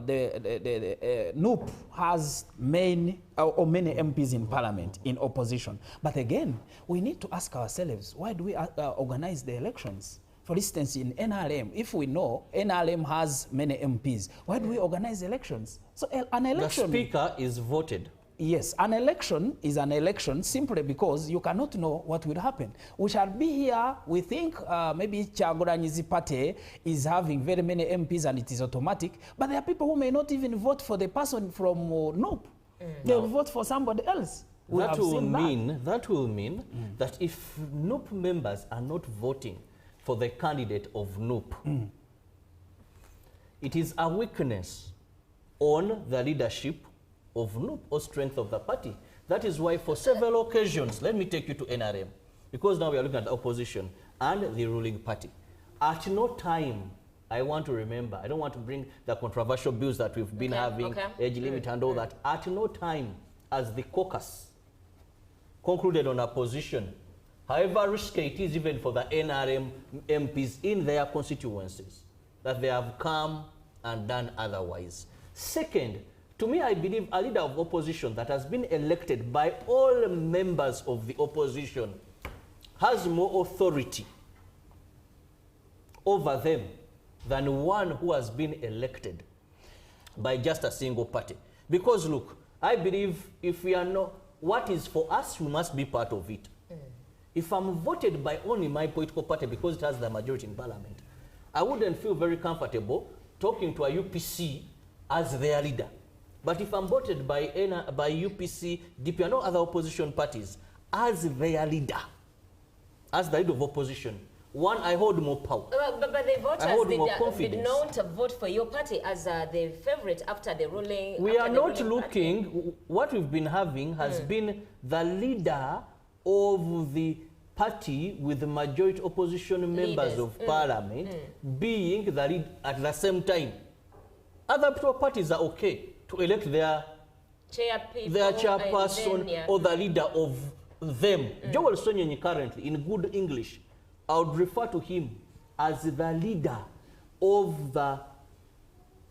The NUP has many MPs in parliament in opposition. But again, we need to ask ourselves, why do we organize the elections? For instance, in NRM, if we know NRM has many MPs, why do we organize elections? So an election... The speaker is voted. Yes, an election is an election simply because you cannot know what will happen. We shall be here, we think maybe Kyagulanyi's party is having very many MPs and it is automatic, but there are people who may not even vote for the person from NUP. They will vote for somebody else. That will mean that if NUP members are not voting for the candidate of NUP, it is a weakness on the leadership of NUP or strength of the party. That is why for several occasions, let me take you to NRM, because now we are looking at the opposition and the ruling party. At no time, I want to remember, I don't want to bring the controversial bills that we've been having, age limit and all that. At no time as the caucus concluded on a position, however risky it is even for the NRM MPs in their constituencies, that they have come and done otherwise. Second, to me, I believe a leader of opposition that has been elected by all members of the opposition has more authority over them than one who has been elected by just a single party. Because look, I believe if we are not, what is for us, we must be part of it. If I'm voted by only my political party because it has the majority in parliament, I wouldn't feel very comfortable talking to a UPC as their leader. But if I'm voted by UPC, DP, and all other opposition parties as their leader, as the leader of opposition, one, I hold more power. But the voters did not vote for your party as the favorite after the ruling. We are not looking, what we've been having has been the leader of the party with the majority opposition members of parliament being the lead at the same time. Other parties are okay to elect their chairperson or the leader of them. Joel Sonyenyi currently, in good English, I would refer to him as the leader of the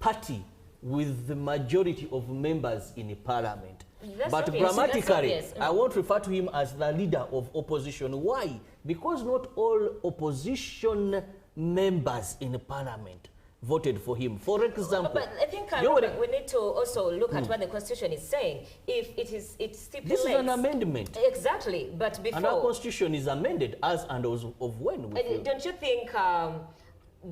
party with the majority of members in parliament. But grammatically, I won't refer to him as the leader of opposition. Why? Because not all opposition members in parliament voted for him. For example, but I think we need to also look at what the constitution is saying. If it stipulates, this is an amendment. Exactly, but before, and our constitution is amended as and of when. Don't you think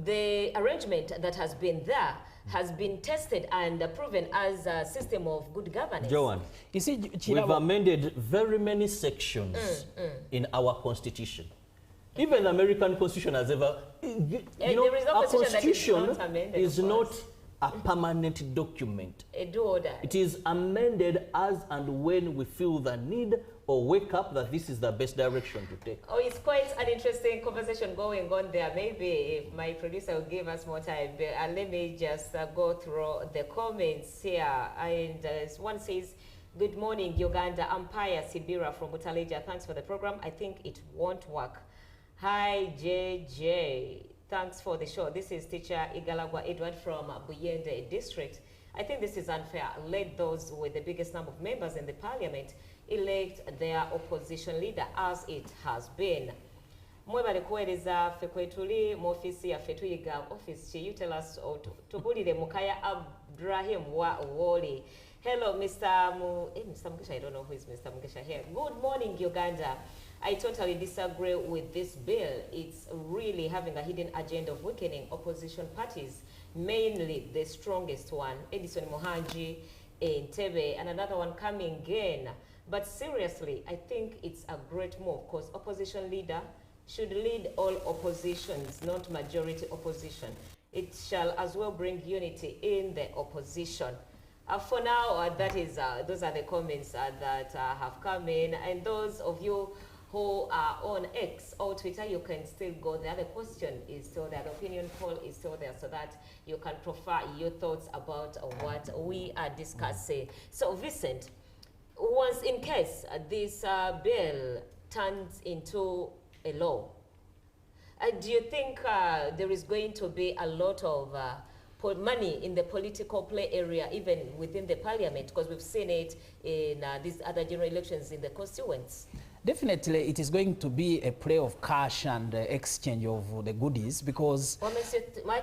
the arrangement that has been there has been tested and proven as a system of good governance? Joan, you see, we've amended very many sections in our constitution. Even the American Constitution has ever, our Constitution is not a permanent document. It is amended as and when we feel the need or wake up that this is the best direction to take. Oh, it's quite an interesting conversation going on there. Maybe if my producer will give us more time, let me just go through the comments here. And one says, good morning, Uganda. Empire Sibira from Butaleja. Thanks for the program. I think it won't work. Hi, JJ. Thanks for the show. This is teacher Igalagwa Edward from Buyende district. I think this is unfair. Let those with the biggest number of members in the parliament elect their opposition leader as it has been. Mwebale kuwereza ffe kwetuli mu ofisi yaffe tuyiga office you tell us tubulire Mukaya Abraham wa Woli. Hello, Mr. Mugisha. I don't know who is Mr. Mugisha here. Good morning, Uganda. I totally disagree with this bill. It's really having a hidden agenda of weakening opposition parties, mainly the strongest one, Edison Mohanji in Tebe, and another one coming in. But seriously, I think it's a great move because opposition leader should lead all oppositions, not majority opposition. It shall as well bring unity in the opposition. For now, those are the comments that have come in. And those of you who are on X or Twitter, you can still go there. The question is still there. The opinion poll is still there so that you can profile your thoughts about what we are discussing. So, Vincent, once in case this bill turns into a law, do you think there is going to be a lot of money in the political play area, even within the parliament? Because we've seen it in these other general elections in the constituents. Definitely, it is going to be a play of cash and exchange of the goodies because... What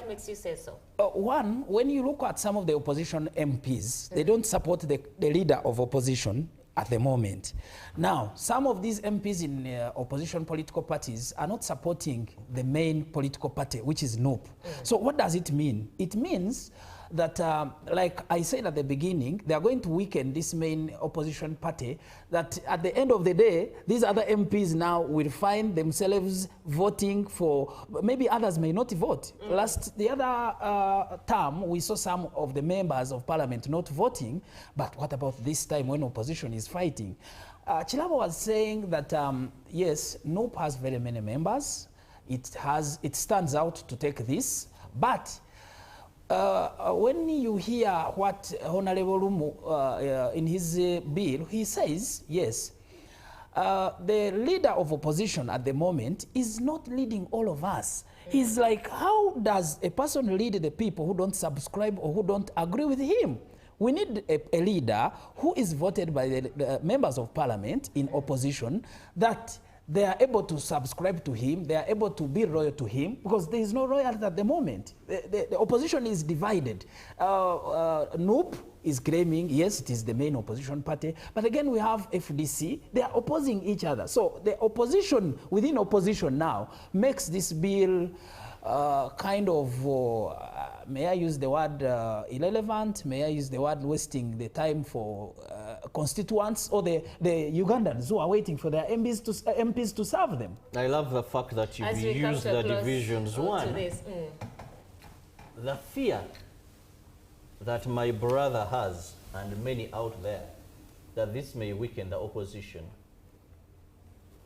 makes you say so? One, when you look at some of the opposition MPs, they don't support the leader of opposition at the moment. Now, some of these MPs in opposition political parties are not supporting the main political party, which is NUP. So what does it mean? It means that, like I said at the beginning, they are going to weaken this main opposition party, that at the end of the day, these other MPs now will find themselves voting for, maybe others may not vote. The other term, we saw some of the members of parliament not voting, but what about this time when opposition is fighting? Chilabo was saying that, yes, NUP has very many members. It stands out to take this, but when you hear what Honorable Lumu in his bill, he says, yes, the leader of opposition at the moment is not leading all of us. He's like, how does a person lead the people who don't subscribe or who don't agree with him? We need a leader who is voted by the members of parliament in opposition, that they are able to subscribe to him, they are able to be loyal to him, because there is no loyalty at the moment. The opposition is divided. NUP is claiming, yes, it is the main opposition party, but again we have FDC, they are opposing each other. So the opposition within opposition now makes this bill kind of, may I use the word irrelevant, may I use the word wasting the time for constituents or the Ugandans who are waiting for their MPs to serve them. I love the fact that you've used the divisions. One, the fear that my brother has and many out there, that this may weaken the opposition.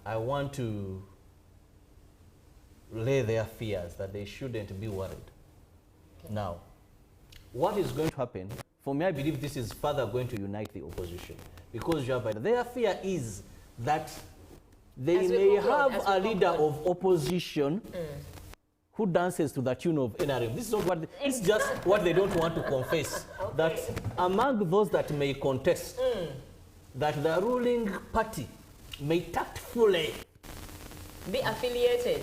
I want to lay their fears that they shouldn't be worried. Okay. Now, what is going to happen? For me, I believe this is further going to unite the opposition, because their fear is that they may have a leader of opposition who dances to the tune of NRM. This is not what it's just what they don't want to confess. Okay. That among those that may contest, that the ruling party may tactfully be affiliated.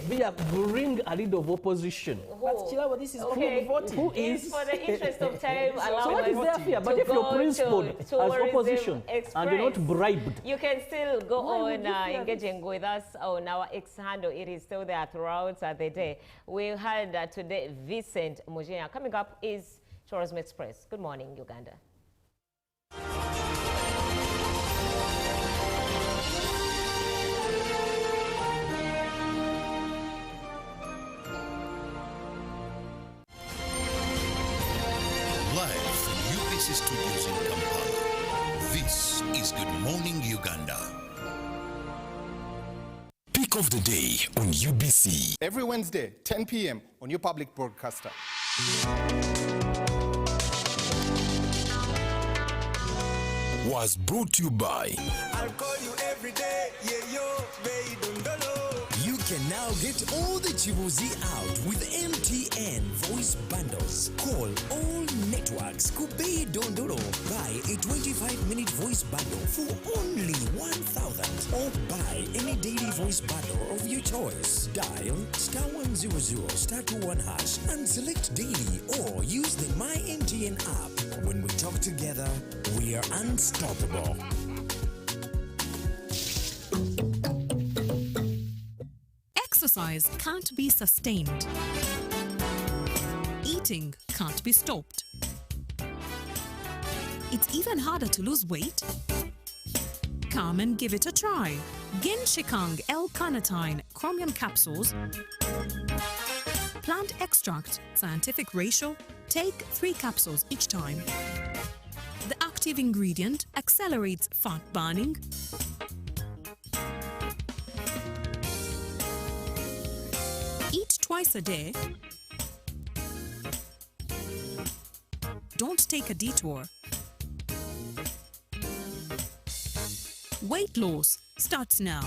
Bring a leader of opposition. But Chilawa, this is voting. Who is for the interest of time allowing so what is their fear? But if you're principled as opposition and you're not bribed, you can still go on engaging with us on our X handle. It is still there throughout the day. We had today Vincent Mujina. Coming up is Tourism Express. Good morning, Uganda. Live from UBC Studios in Kampala, this is Good Morning Uganda. Peak of the day on UBC. Every Wednesday, 10 p.m. on your public broadcaster. Was brought to you by I'll call you every day, yeah, yo, baby, don't know. You can now get all the Chibuzi out with MTN voice bundles. Call all networks. Kubei Dondoro. Buy a 25-minute voice bundle for only 1,000. Or buy any daily voice bundle of your choice. Dial *100 *21 hash and select daily, or use the My MTN app. When we talk together, we are unstoppable. Exercise can't be sustained. Eating can't be stopped. It's even harder to lose weight. Come and give it a try. Ginshikang L-carnitine chromium capsules. Plant extract, scientific ratio. Take 3 capsules each time. The active ingredient accelerates fat burning, eat twice a day. Don't take a detour. Weight loss starts now.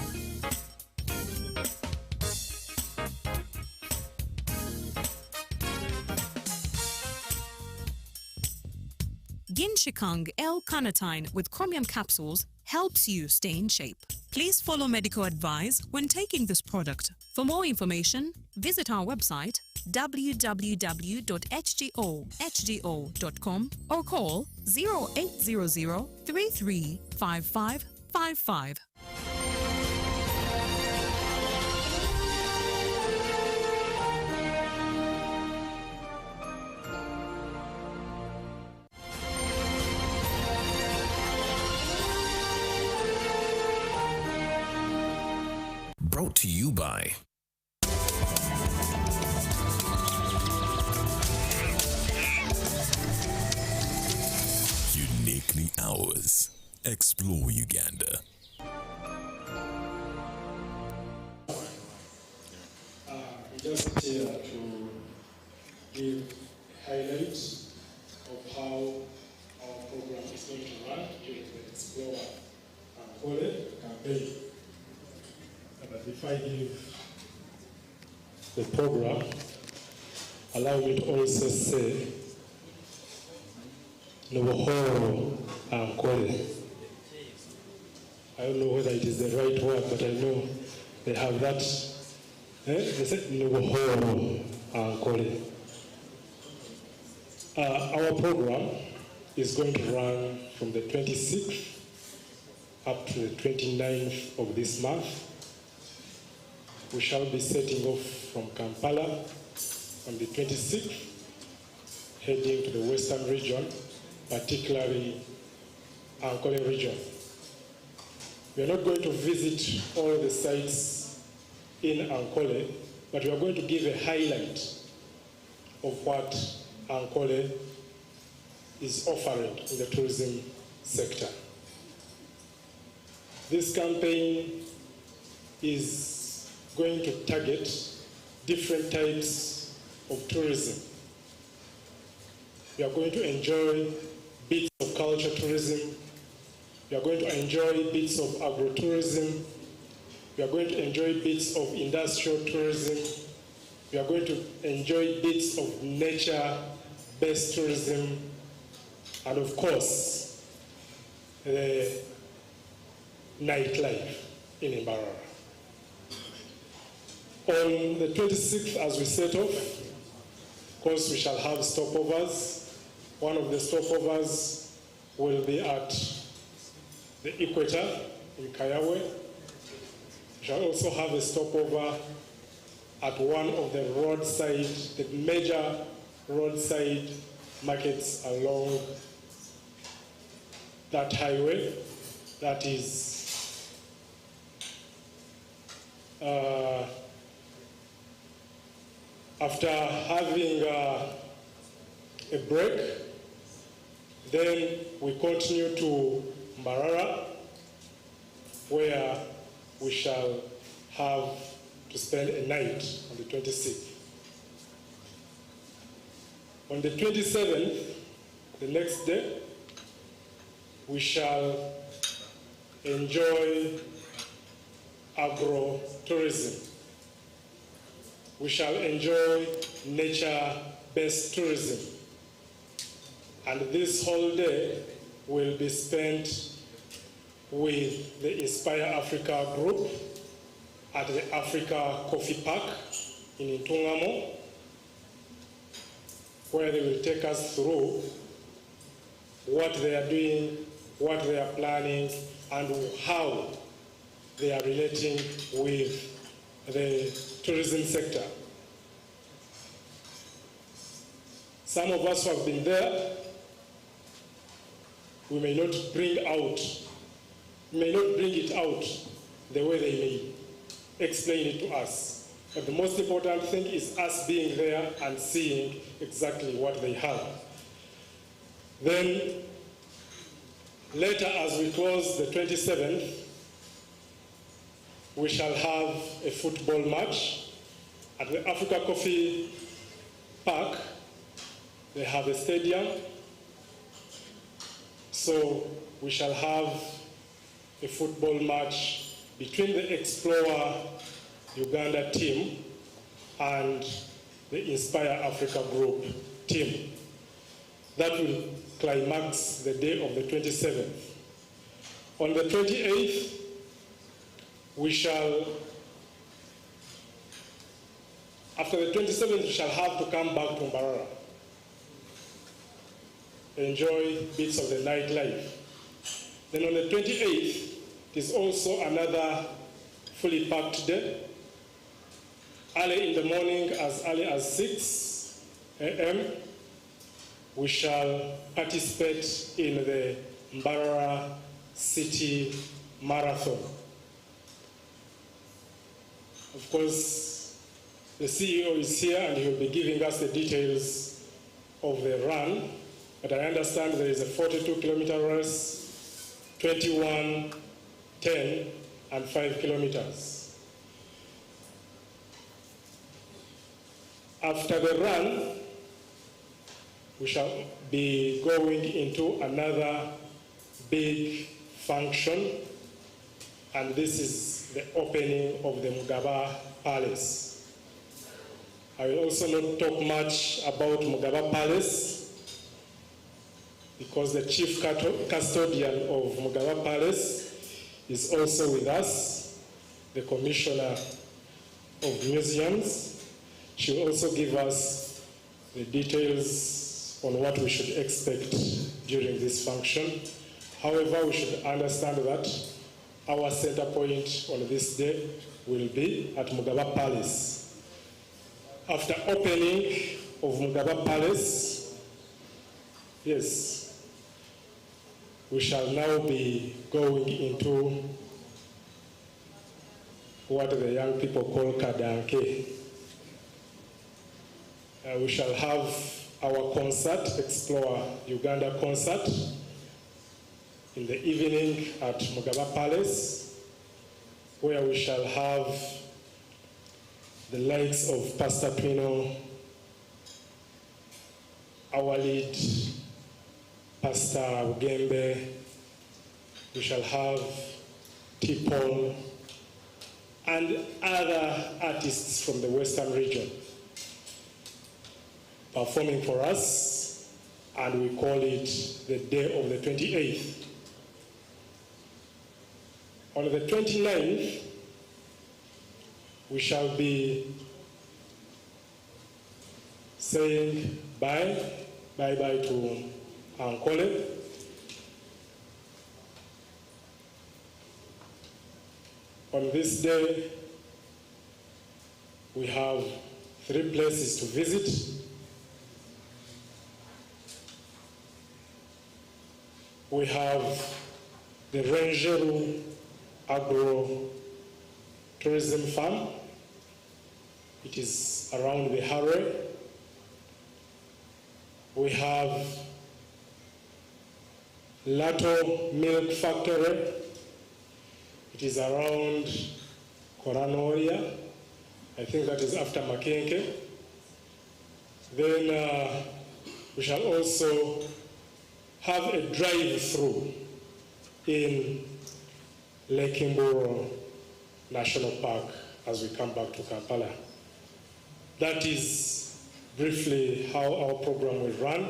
Ginshikang L-carnitine with chromium capsules helps you stay in shape. Please follow medical advice when taking this product. For more information, visit our website www.hgo.com or call 0800 335555. Brought to you by Uniquely Ours. Explore Uganda. Just here to give highlights of how our program is going to run during the Explore Ankole campaign. But if I give the program, allow me to also say Nobohoro Ankole. I don't know whether it is the right word, but I know they have that. They said Nobohoro Ankole. Our program is going to run from the 26th up to the 29th of this month. We shall be setting off from Kampala on the 26th, heading to the western region, particularly Ankole region. We are not going to visit all the sites in Ankole, but we are going to give a highlight of what Ankole is offering in the tourism sector. This campaign is going to target different types of tourism. We are going to enjoy bits of culture tourism. We are going to enjoy bits of agro-tourism. We are going to enjoy bits of industrial tourism. We are going to enjoy bits of nature-based tourism. And of course, the nightlife in Mbarara. On the 26th, as we set off, of course, we shall have stopovers. One of the stopovers will be at the Equator in Kayawe. We shall also have a stopover at one of the roadside, the major roadside markets along that highway. That is after having a break, then we continue to Mbarara, where we shall have to spend a night on the 26th. On the 27th, the next day, we shall enjoy agro-tourism. We shall enjoy nature-based tourism. And this whole day will be spent with the Inspire Africa group at the Africa Coffee Park in Ntungamo, where they will take us through what they are doing, what they are planning, and how they are relating with the tourism sector. Some of us who have been there, we may not bring it out the way they may explain it to us. But the most important thing is us being there and seeing exactly what they have. Then later, as we close the 27th, we shall have a football match at the Africa Coffee Park. They have a stadium. So we shall have a football match between the Explorer Uganda team and the Inspire Africa group team. That will climax the day of the 27th. On the 28th, we shall, after the 27th, we shall have to come back to Mbarara, enjoy bits of the nightlife. Then on the 28th, it is also another fully packed day. Early in the morning, as early as 6 a.m., we shall participate in the Mbarara City Marathon. Of course, the CEO is here and he will be giving us the details of the run. But I understand there is a 42-kilometer race, 21, 10, and 5 kilometers. After the run, we shall be going into another big function, and this is the opening of the Mugaba Palace. I will also not talk much about Mugaba Palace because the chief custodian of Mugaba Palace is also with us, the commissioner of museums. She will also give us the details on what we should expect during this function. However, we should understand that our center point on this day will be at Mugaba Palace. After opening of Mugaba Palace, yes, we shall now be going into what the young people call Kadanke. We shall have our concert, Explore Uganda concert, in the evening at Mugaba Palace, where we shall have the likes of Pastor Pino, our lead, Pastor Ugembe. We shall have T-Paul and other artists from the Western region performing for us, and we call it the day of the 28th. On the 29th, we shall be saying bye-bye to Ankole. On this day, we have 3 places to visit. We have the Rangeru Agro Tourism Farm. It is around the Harare. We have Lato Milk Factory. It is around Koranoria. I think that is after Makenke. Then we shall also have a drive-through in Lake Imburo National Park as we come back to Kampala. That is briefly how our program will run.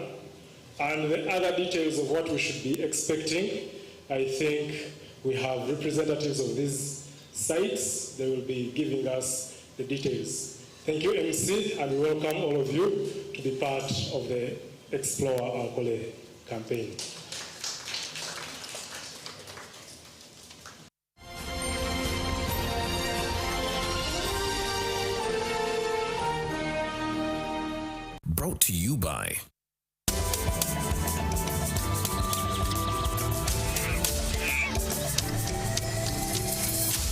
And the other details of what we should be expecting, I think we have representatives of these sites. They will be giving us the details. Thank you, MC, and we welcome all of you to be part of the Explore Ankole campaign. Brought to you by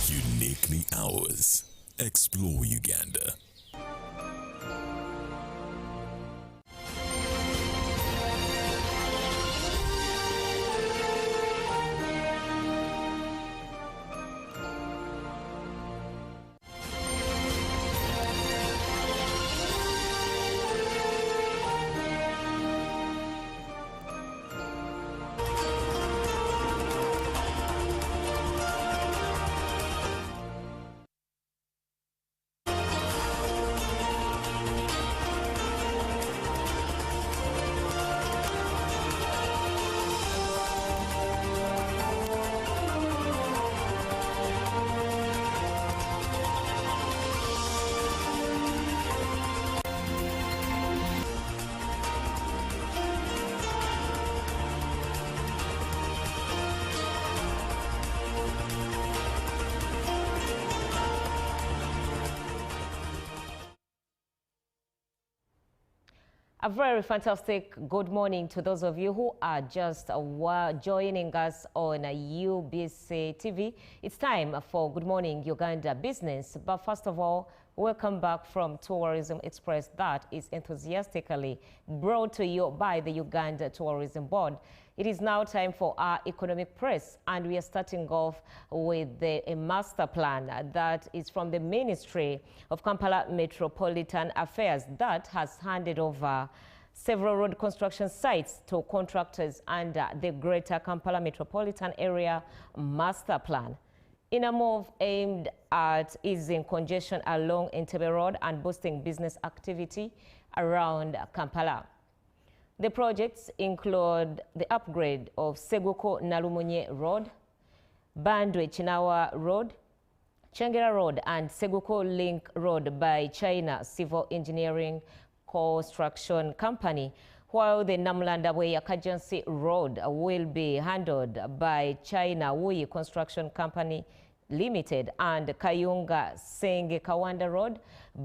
Uniquely Ours. Explore Uganda. A very fantastic good morning to those of you who are just joining us on UBC TV. It's time for Good Morning Uganda Business. But first of all, welcome back from Tourism Express that is enthusiastically brought to you by the Uganda Tourism Board. It is now time for our economic press, and we are starting off with a master plan that is from the Ministry of Kampala Metropolitan Affairs that has handed over several road construction sites to contractors under the Greater Kampala Metropolitan Area Master Plan, in a move aimed at easing congestion along Entebbe Road and boosting business activity around Kampala. The projects include the upgrade of Seguko Nalumunye Road, Bandwe Chinawa Road, Chengera Road, and Seguko Link Road by China Civil Engineering Construction Company, while the Namlanda Way Kajansi Road will be handled by China Wui Construction Company Limited, and Kayunga Senge Kawanda Road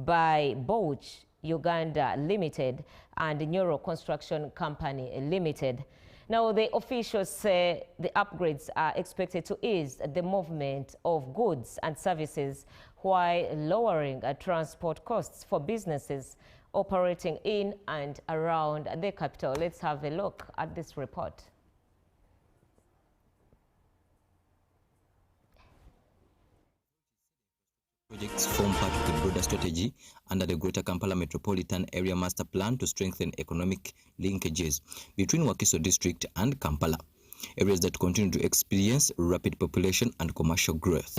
by Boch Uganda Limited and Neuro Construction Company Limited. Now, the officials say the upgrades are expected to ease the movement of goods and services while lowering transport costs for businesses operating in and around the capital. Let's have a look at this report. Projects form part of the broader strategy under the Greater Kampala Metropolitan Area Master Plan to strengthen economic linkages between Wakiso District and Kampala, areas that continue to experience rapid population and commercial growth.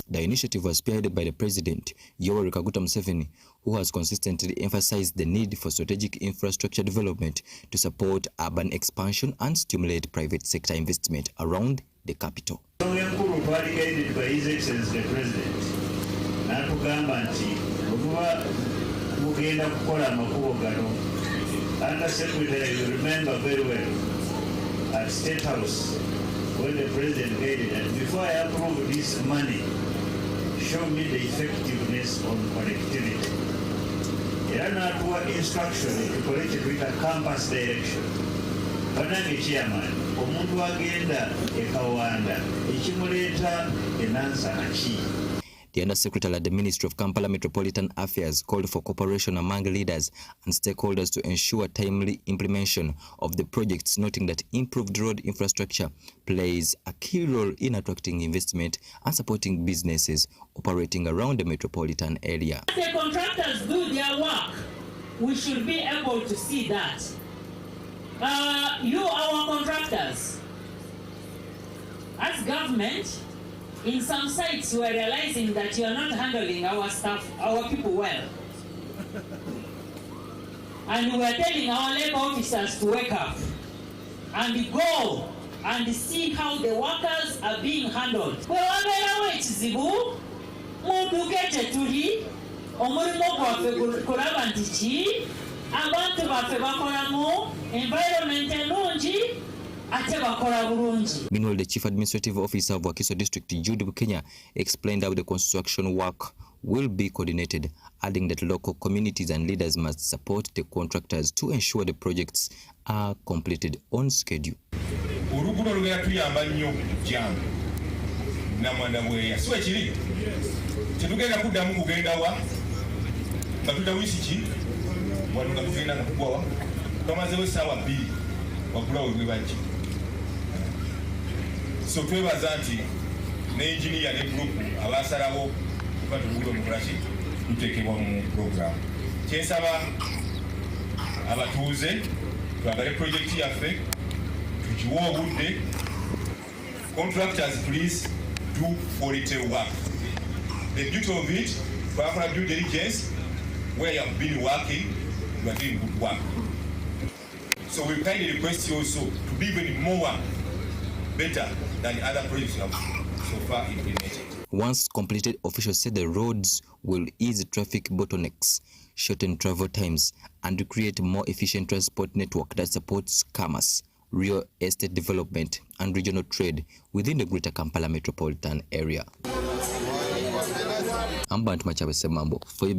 The initiative was spearheaded by the President, Yoweri Kaguta Museveni, who has consistently emphasized the need for strategic infrastructure development to support urban expansion and stimulate private sector investment around the capital. Under Secretary, you remember very well at State House when the President guided, and before I approve this money, show me the effectiveness on connectivity. Yana instruction to collect with a campus direction. Banange chairman, omuntu agenda ekawanda, ekimuleta enansa achi. The Undersecretary at the Ministry of Kampala Metropolitan Affairs called for cooperation among leaders and stakeholders to ensure timely implementation of the projects, noting that improved road infrastructure plays a key role in attracting investment and supporting businesses operating around the metropolitan area. As the contractors do their work, we should be able to see that. You, our contractors, as government, in some sites, we are realizing that you are not handling our staff, our people well. And we are telling our labor officers to wake up and go and see how the workers are being handled. Meanwhile, the Chief Administrative Officer of Wakiso District, Jude Bukenya, explained how the construction work will be coordinated, adding that local communities and leaders must support the contractors to ensure the projects are completed on schedule. So twebaza nti ne engineer ne group abasalawo batulugulo mukulashi tutekebwa mu program. Kyesaba abatuuze twagale project yaffe tukiwa obudde. Contractors, please do quality work. The beauty of it, for due diligence, where you have been working, you are doing good work. So we kindly request you also to be even more better than other projects have so far implemented. Once completed, officials said the roads will ease traffic bottlenecks, shorten travel times, and create a more efficient transport network that supports commerce, real estate development, and regional trade within the Greater Kampala Metropolitan Area. I'm Bant Machabe Mambo for you.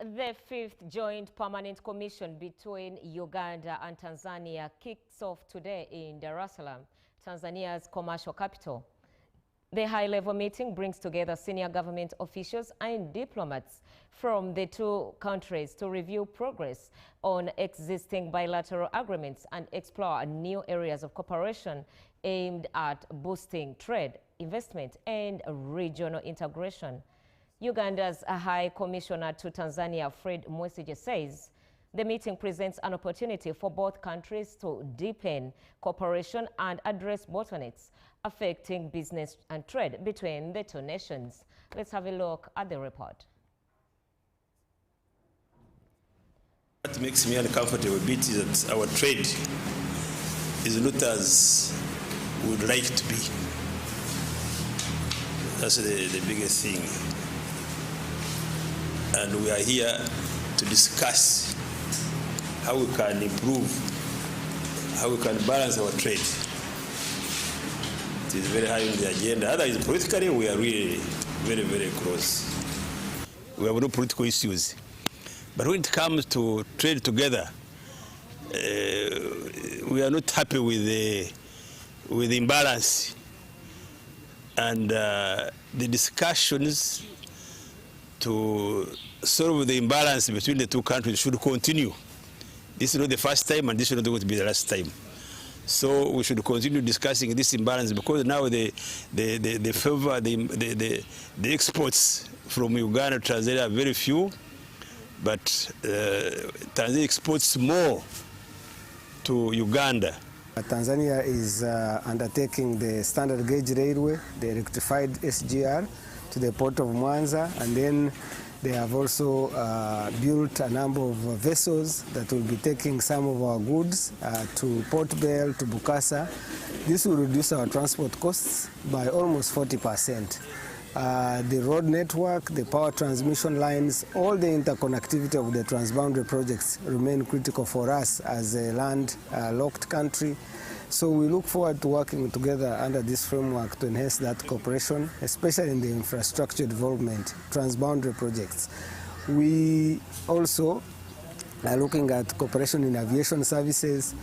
The 5th Joint Permanent Commission between Uganda and Tanzania kicks off today in Dar es Salaam, Tanzania's commercial capital. The high-level meeting brings together senior government officials and diplomats from the two countries to review progress on existing bilateral agreements and explore new areas of cooperation aimed at boosting trade, investment, and regional integration. Uganda's High Commissioner to Tanzania, Fred Mwesige, says the meeting presents an opportunity for both countries to deepen cooperation and address bottlenecks affecting business and trade between the two nations. Let's have a look at the report. What makes me uncomfortable a bit is that our trade is not as we would like to be. That's the biggest thing. And we are here to discuss how we can improve, how we can balance our trade. It is very high on the agenda. Otherwise, politically, we are really very, very close. We have no political issues. But when it comes to trade together, we are not happy with with imbalance, and the discussions to solve the imbalance between the two countries should continue. This is not the first time, and this is not going to be the last time. So we should continue discussing this imbalance, because now the favor, the exports from Uganda to Tanzania are very few, but Tanzania exports more to Uganda. Tanzania is undertaking the standard gauge railway, the electrified SGR, to the port of Mwanza, and then they have also built a number of vessels that will be taking some of our goods to Port Bell, to Bukasa. This will reduce our transport costs by almost 40%. The road network, the power transmission lines, all the interconnectivity of the transboundary projects remain critical for us as a land-locked country. So we look forward to working together under this framework to enhance that cooperation, especially in the infrastructure development, transboundary projects. We also are looking at cooperation in aviation services,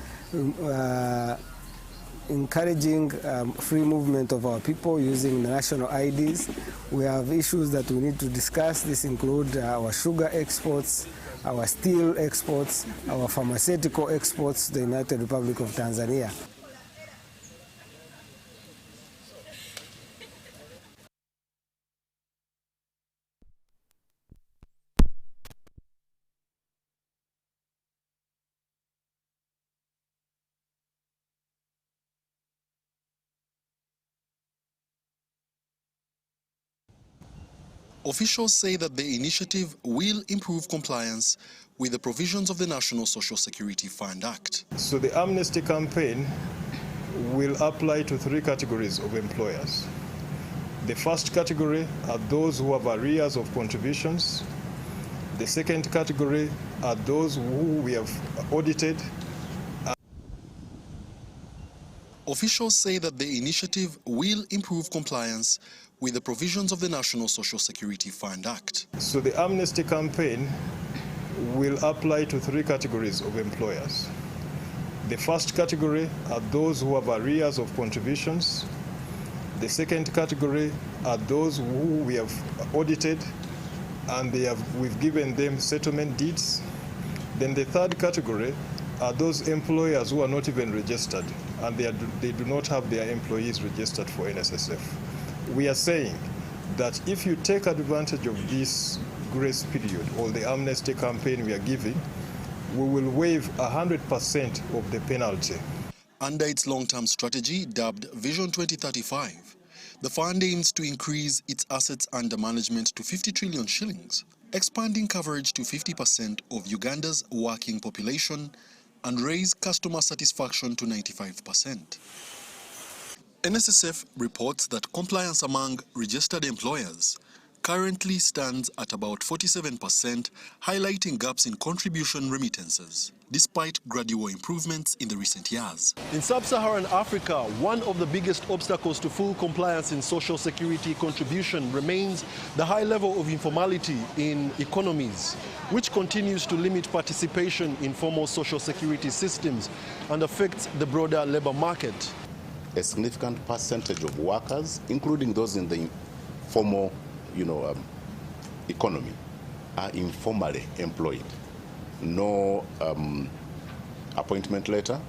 encouraging free movement of our people using national IDs. We have issues that we need to discuss. This include our sugar exports, our steel exports, our pharmaceutical exports to the United Republic of Tanzania. Officials say that the initiative will improve compliance with the provisions of the National Social Security Fund Act. So the amnesty campaign will apply to 3 categories of employers. The first category are those who have arrears of contributions. The second category are those who we have audited. Officials say that the initiative will improve compliance with the provisions of the National Social Security Fund Act. So the amnesty campaign will apply to 3 categories of employers. The first category are those who have arrears of contributions. The second category are those who we have audited and we've given them settlement deeds. Then the third category are those employers who are not even registered and they do not have their employees registered for NSSF. We are saying that if you take advantage of this grace period or the amnesty campaign we are giving, we will waive 100% of the penalty. Under its long-term strategy dubbed Vision 2035, the fund aims to increase its assets under management to 50 trillion shillings, expanding coverage to 50% of Uganda's working population and raise customer satisfaction to 95%. NSSF reports that compliance among registered employers currently stands at about 47%, highlighting gaps in contribution remittances, despite gradual improvements in the recent years. In sub-Saharan Africa, one of the biggest obstacles to full compliance in social security contribution remains the high level of informality in economies, which continues to limit participation in formal social security systems and affects the broader labor market. A significant percentage of workers, including those in the formal economy, are informally employed. No appointment letter,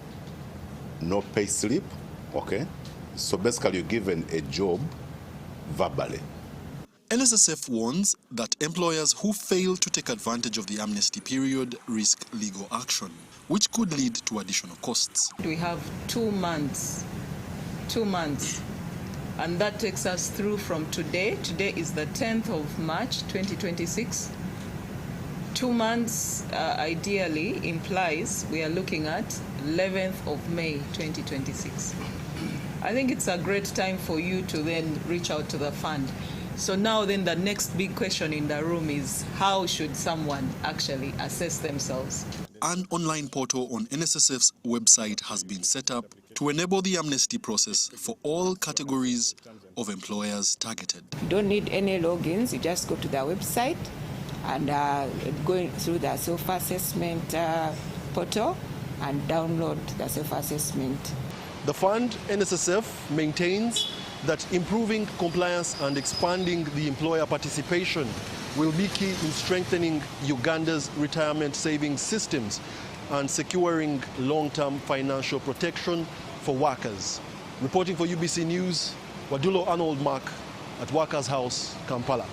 no pay slip, okay? So basically you're given a job verbally. NSSF warns that employers who fail to take advantage of the amnesty period risk legal action, which could lead to additional costs. We have 2 months, and that takes us through from today. Today is the 10th of March, 2026. 2 months ideally implies we are looking at 11th of May, 2026. I think it's a great time for you to then reach out to the fund. So now then the next big question in the room is how should someone actually assess themselves? An online portal on NSSF's website has been set up to enable the amnesty process for all categories of employers targeted. You don't need any logins, you just go to the website and going through the self-assessment portal and download the self-assessment. The fund, NSSF, maintains that improving compliance and expanding the employer participation will be key in strengthening Uganda's retirement savings systems and securing long-term financial protection for workers. Reporting for UBC News, Wadulo Arnold Mark at Workers' House, Kampala.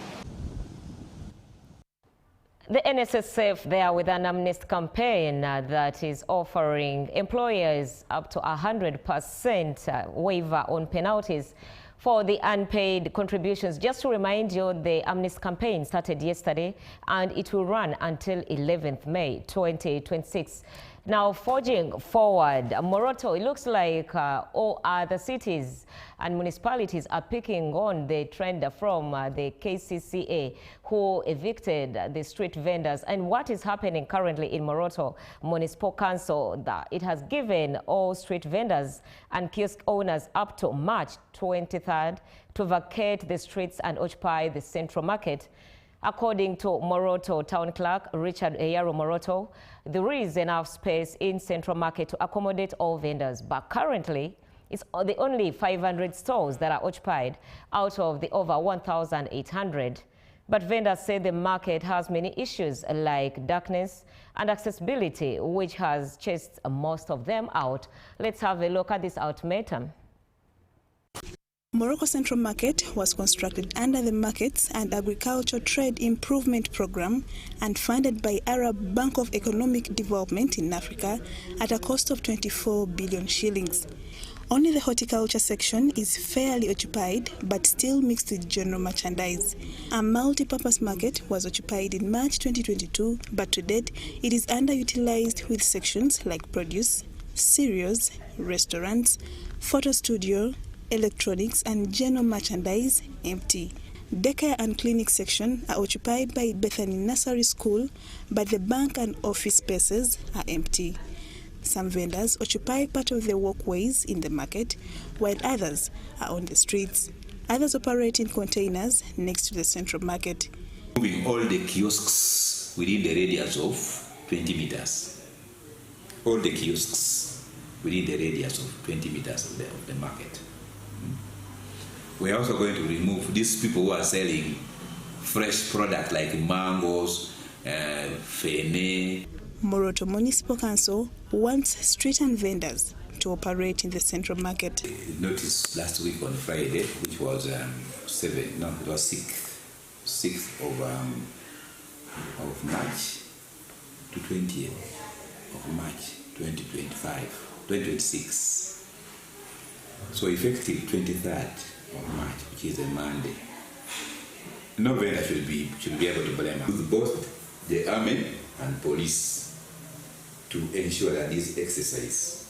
The NSSF there with an amnesty campaign that is offering employers up to 100% waiver on penalties for the unpaid contributions. Just to remind you, the amnesty campaign started yesterday and it will run until 11th May 2026. Now, forging forward, Moroto, it looks like all other cities and municipalities are picking on the trend from the KCCA, who evicted the street vendors. And what is happening currently in Moroto Municipal Council, that it has given all street vendors and kiosk owners up to March 23rd to vacate the streets and occupy the central market. According to Moroto Town Clerk Richard Eyaro Moroto, there is enough space in Central Market to accommodate all vendors, but currently it's the only 500 stores that are occupied out of the over 1,800. But vendors say the market has many issues like darkness and accessibility, which has chased most of them out. Let's have a look at this ultimatum. Morocco Central Market was constructed under the Markets and Agriculture Trade Improvement Program and funded by Arab Bank of Economic Development in Africa at a cost of 24 billion shillings. Only the horticulture section is fairly occupied but still mixed with general merchandise. A multi-purpose market was occupied in March 2022, but to date it is underutilized with sections like produce, cereals, restaurants, photo studio, electronics and general merchandise empty. Daycare and clinic section are occupied by Bethany Nursery School, but the bank and office spaces are empty. Some vendors occupy part of the walkways in the market, while others are on the streets. Others operate in containers next to the central market. Moving all the kiosks within the radius of 20 meters. All the kiosks within the radius of 20 meters of the market. We're also going to remove these people who are selling fresh product like mangoes, fene. Moroto Municipal Council wants street and vendors to operate in the central market. Notice last week on Friday, which was 6th of March to 20th of March 2026. So effective 23rd of March, which is a Monday. No vendor should be able to blame both the army and police to ensure that this exercise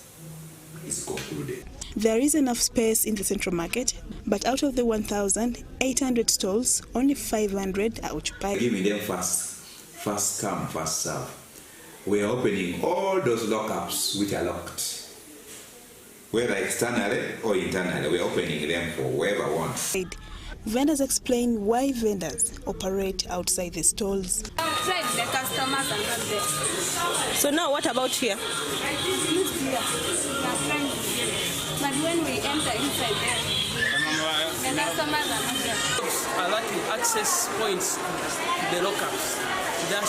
is concluded. There is enough space in the central market, but out of the 1,800 stalls, only 500 are occupied. Giving them first come, first serve. We are opening all those lockups which are locked. Whether externally or internally, we are opening them for whoever wants. Vendors explain why vendors operate outside the stalls. Outside, the customers are not there. So now what about here? But when we enter inside there, the customers are not there. Are lacking access points to the lockups. There are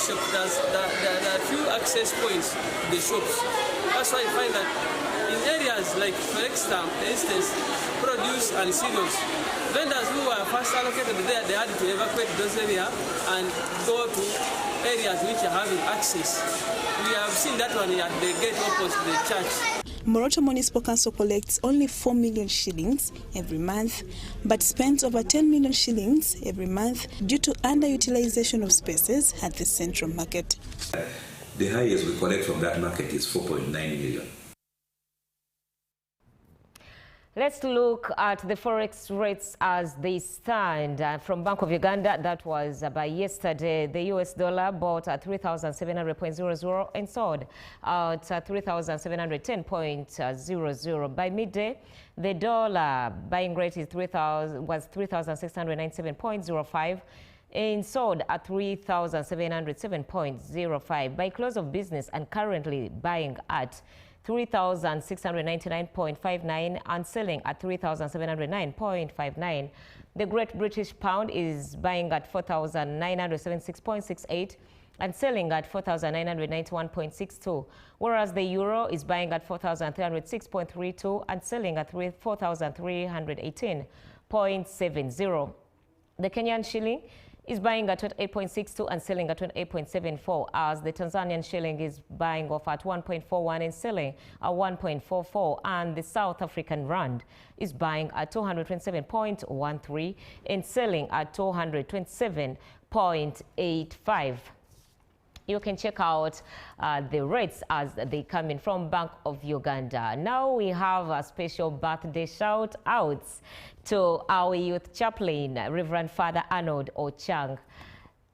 few access points to the shops. That's why I find that in areas like, for instance, produce and cereals, vendors who are first allocated there, they had to evacuate those areas and go to areas which are having access. We have seen that one at the gate opposite the church. Moroto Municipal Council collects only 4 million shillings every month, but spends over 10 million shillings every month due to underutilization of spaces at the central market. The highest we collect from that market is 4.9 million. Let's look at the forex rates as they stand. From Bank of Uganda, that was by yesterday. The US dollar bought at 3,700.00 and sold at 3,710.00. By midday, the dollar buying rate is was 3,697.05 and sold at 3,707.05. By close of business and currently buying at 3,699.59 and selling at 3,709.59. The Great British Pound is buying at 4,976.68 and selling at 4,991.62, whereas the euro is buying at 4,306.32 and selling at 4,318.70. The Kenyan shilling is buying at 28.62 and selling at 28.74, as the Tanzanian shilling is buying off at 1.41 and selling at 1.44, and the South African rand is buying at 227.13 and selling at 227.85. You can check out the rates as they come in from Bank of Uganda. Now we have a special birthday shout outs to our youth chaplain, Reverend Father Arnold Ochang.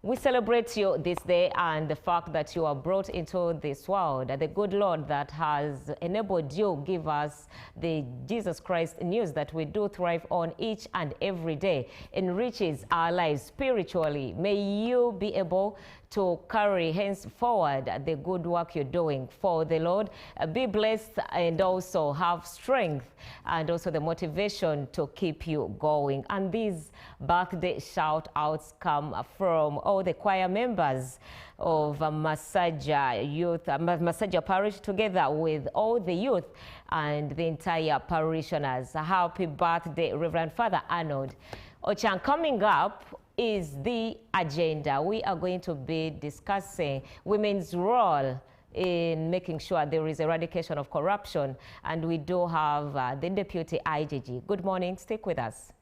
We celebrate you this day and the fact that you are brought into this world. The good Lord that has enabled you give us the Jesus Christ news that we do thrive on each and every day, enriches our lives spiritually. May you be able to carry henceforward the good work you're doing for the Lord. Be blessed and also have strength and also the motivation to keep you going. And these birthday shout outs come from all the choir members of Masaja Youth, Masaja Parish, together with all the youth and the entire parishioners. Happy birthday, Reverend Father Arnold Ochang. Coming up is the agenda. We are going to be discussing women's role in making sure there is eradication of corruption, and we do have the Deputy IGG. Good morning, stick with us.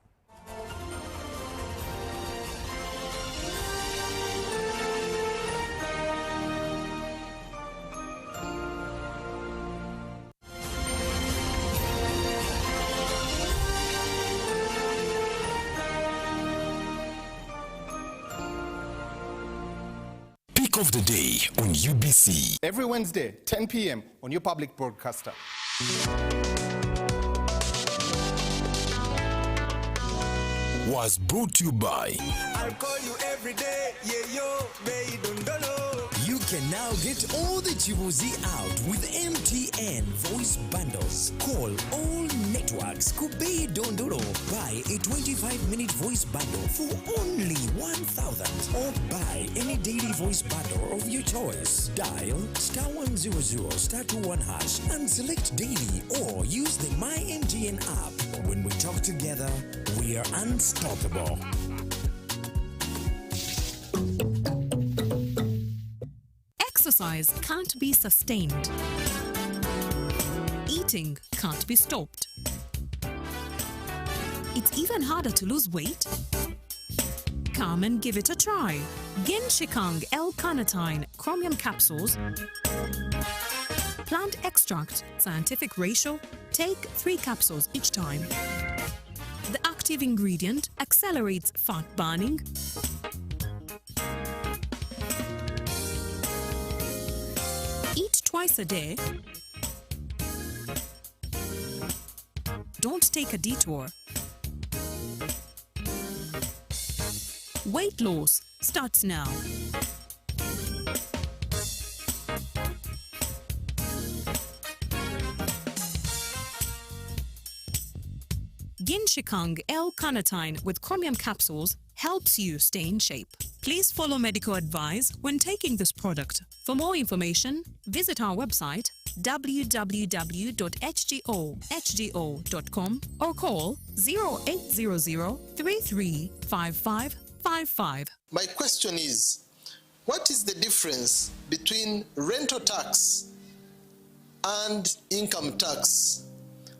Of the day on UBC. Every Wednesday, 10 p.m. on your public broadcaster. Was brought to you by I'll call you every day, yeah, yo, baby, don't know. You can now get all the Chibuzi out with MTN voice bundles. Call all networks. Kubei Dondoro. Buy a 25-minute voice bundle for only 1,000. Or buy any daily voice bundle of your choice. Dial *100 *21# and select daily, or use the My MTN app. When we talk together, we are unstoppable. Exercise can't be sustained. Eating can't be stopped. It's even harder to lose weight. Come and give it a try. Genshikang L-carnitine chromium capsules, plant extract, scientific ratio, take 3 capsules each time. The active ingredient accelerates fat burning, eat twice a day, don't take a detour. Weight loss starts now. Genshikang L-carnitine with chromium capsules helps you stay in shape. Please follow medical advice when taking this product. For more information, visit our website www.hgo.com or call 0800 335555. My question is, what is the difference between rental tax and income tax?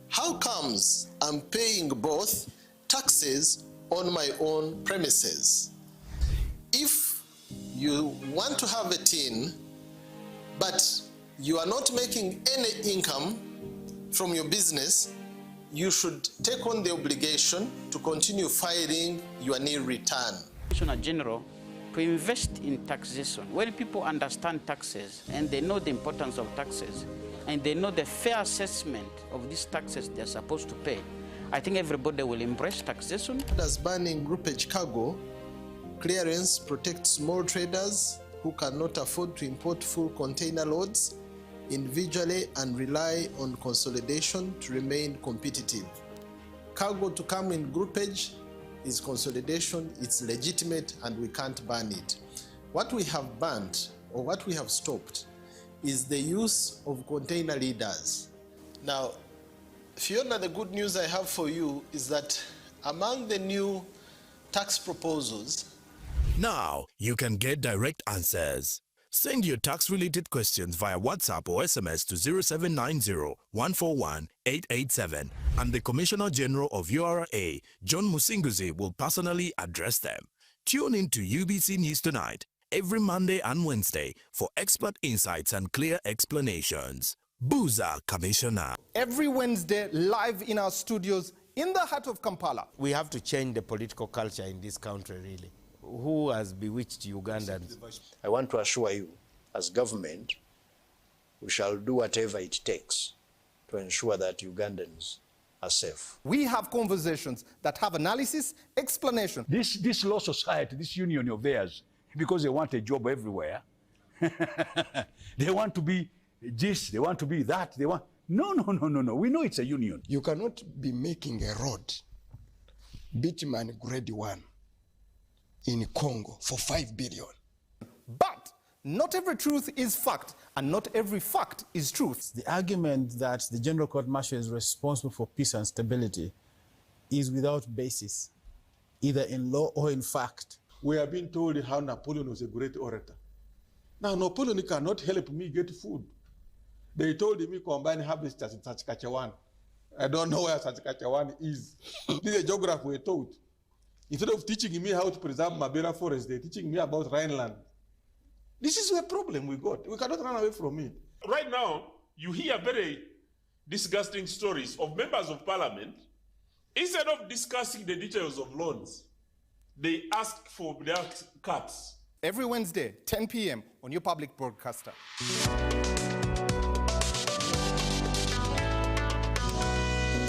How comes I'm paying both taxes on my own premises? If you want to have a tin, but you are not making any income from your business, you should take on the obligation to continue filing your nil return. Commissioner General, to invest in taxation. When people understand taxes and they know the importance of taxes and they know the fair assessment of these taxes they're supposed to pay, I think everybody will embrace taxation. As banning groupage cargo, clearance protects small traders who cannot afford to import full container loads. individually and rely on consolidation to remain competitive. Cargo to come in groupage is consolidation, it's legitimate, and we can't ban it. What we have banned, or what we have stopped, is the use of container leaders. Now, Fiona, the good news I have for you is that among the new tax proposals, now you can get direct answers. Send your tax-related questions via WhatsApp or SMS to 0790-141-887, and the Commissioner General of URA, John Musinguzi, will personally address them. Tune in to UBC News Tonight every Monday and Wednesday for expert insights and clear explanations. Buza Commissioner. Every Wednesday, live in our studios in the heart of Kampala. We have to change the political culture in this country, really. Who has bewitched Ugandans? I want to assure you, as government, we shall do whatever it takes to ensure that Ugandans are safe. We have conversations that have analysis, explanation. This law society, this union of theirs, because they want a job everywhere, they want to be this, they want to be that, they want... No. We know it's a union. You cannot be making a road, bitumen grade 1, in Congo for 5 billion. But not every truth is fact, and not every fact is truth. The argument that the General Court Martial is responsible for peace and stability is without basis, either in law or in fact. We have been told how Napoleon was a great orator. Now, Napoleon cannot help me get food. They told me combine harvesters in Saskatchewan. I don't know where Saskatchewan is. This is a geography we're taught. Instead of teaching me how to preserve Mabera forest, they're teaching me about Rhineland. This is a problem we got. We cannot run away from it. Right now, you hear very disgusting stories of members of parliament. Instead of discussing the details of loans, they ask for their cuts. Every Wednesday, 10 p.m. on your public broadcaster.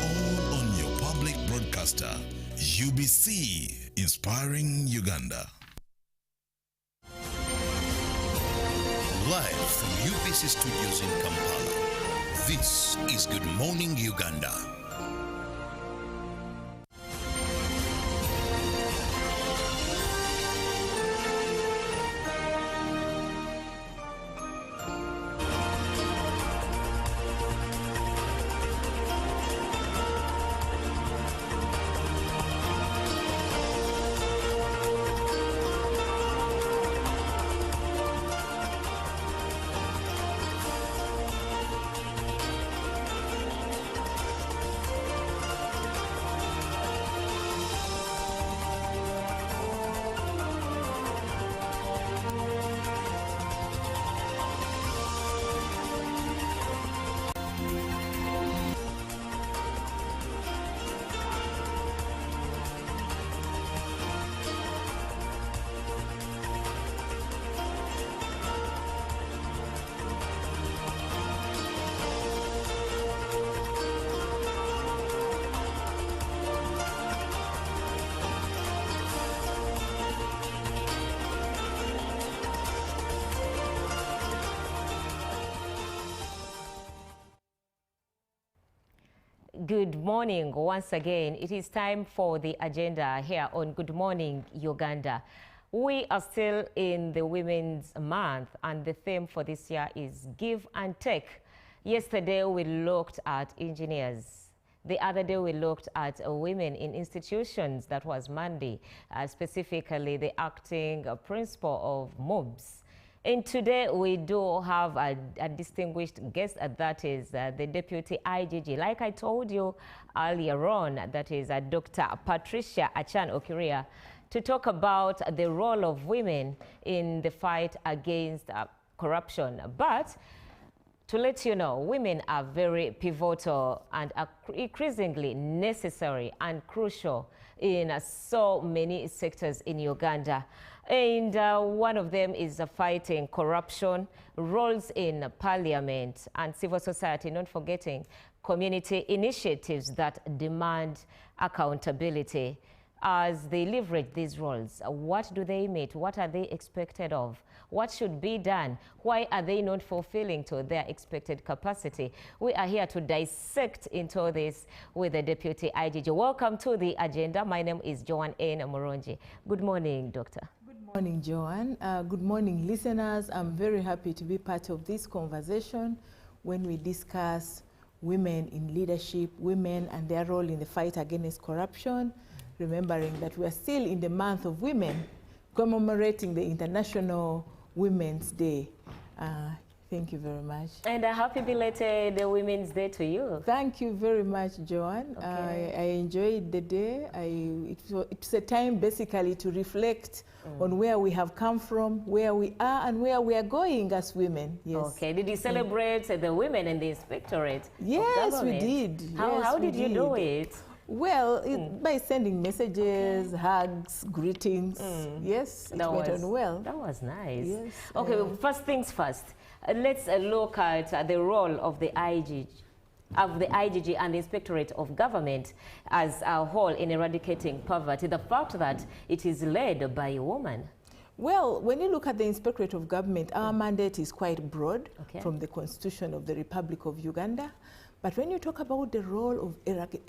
All on your public broadcaster. UBC, inspiring Uganda. Live from UBC Studios in Kampala, this is Good Morning Uganda. Good morning once again. It is time for the agenda here on Good Morning Uganda. We are still in the Women's Month, and the theme for this year is Give and Take. Yesterday we looked at engineers. The other day we looked at women in institutions. That was Monday, specifically the acting principal of MOBS. And today we do have a distinguished guest, that is the Deputy IGG. Like I told you earlier on, that is Dr. Patricia Achan Okiria, to talk about the role of women in the fight against corruption. But to let you know, women are very pivotal and are increasingly necessary and crucial in so many sectors in Uganda. And one of them is fighting corruption, roles in parliament and civil society, not forgetting community initiatives that demand accountability. as they leverage these roles? What do they meet? What are they expected of? What should be done? Why are they not fulfilling to their expected capacity? We are here to dissect into this with the Deputy IGG. Welcome to the agenda. My name is Joanne N. Moronji. Good morning, Doctor. Good morning, Joanne. Good morning, listeners. I'm very happy to be part of this conversation when we discuss women in leadership, women and their role in the fight against corruption, remembering that we are still in the month of women, commemorating the International Women's Day. Thank you very much. And a happy belated Women's Day to you. Thank you very much, Joanne. Okay. I enjoyed the day. It's a time basically to reflect on where we have come from, where we are, and where we are going as women. Yes. Okay. Did you celebrate the women in the inspectorate? Yes, we did. How did you do it? Well, by sending messages, hugs, greetings. Yes, it went on well. That was nice. Yes. Okay, first things first. Let's look at the role of the IGG and the Inspectorate of Government as a whole in eradicating poverty. The fact that it is led by a woman. Well, when you look at the Inspectorate of Government, our mandate is quite broad from the Constitution of the Republic of Uganda. But when you talk about the role of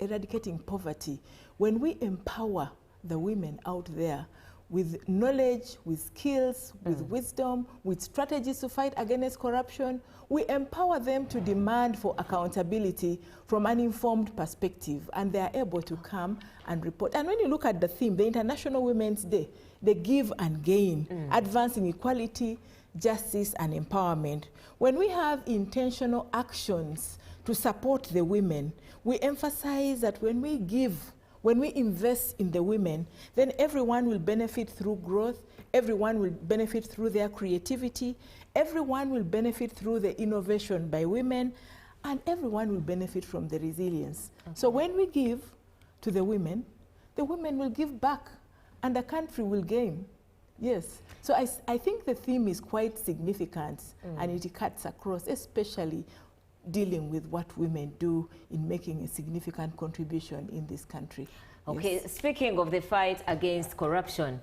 eradicating poverty, when we empower the women out there with knowledge, with skills, with wisdom, with strategies to fight against corruption, we empower them to demand for accountability from an informed perspective, and they are able to come and report. And when you look at the theme, the International Women's Day, they give and gain, advancing equality, justice, and empowerment. When we have intentional actions to support the women, we emphasize that when we give, when we invest in the women, then everyone will benefit through growth, everyone will benefit through their creativity, everyone will benefit through the innovation by women, and everyone will benefit from the resilience. So when we give to the women will give back, and the country will gain. Yes. So I think the theme is quite significant, and it cuts across, especially dealing with what women do in making a significant contribution in this country. Okay, yes. Speaking of the fight against corruption,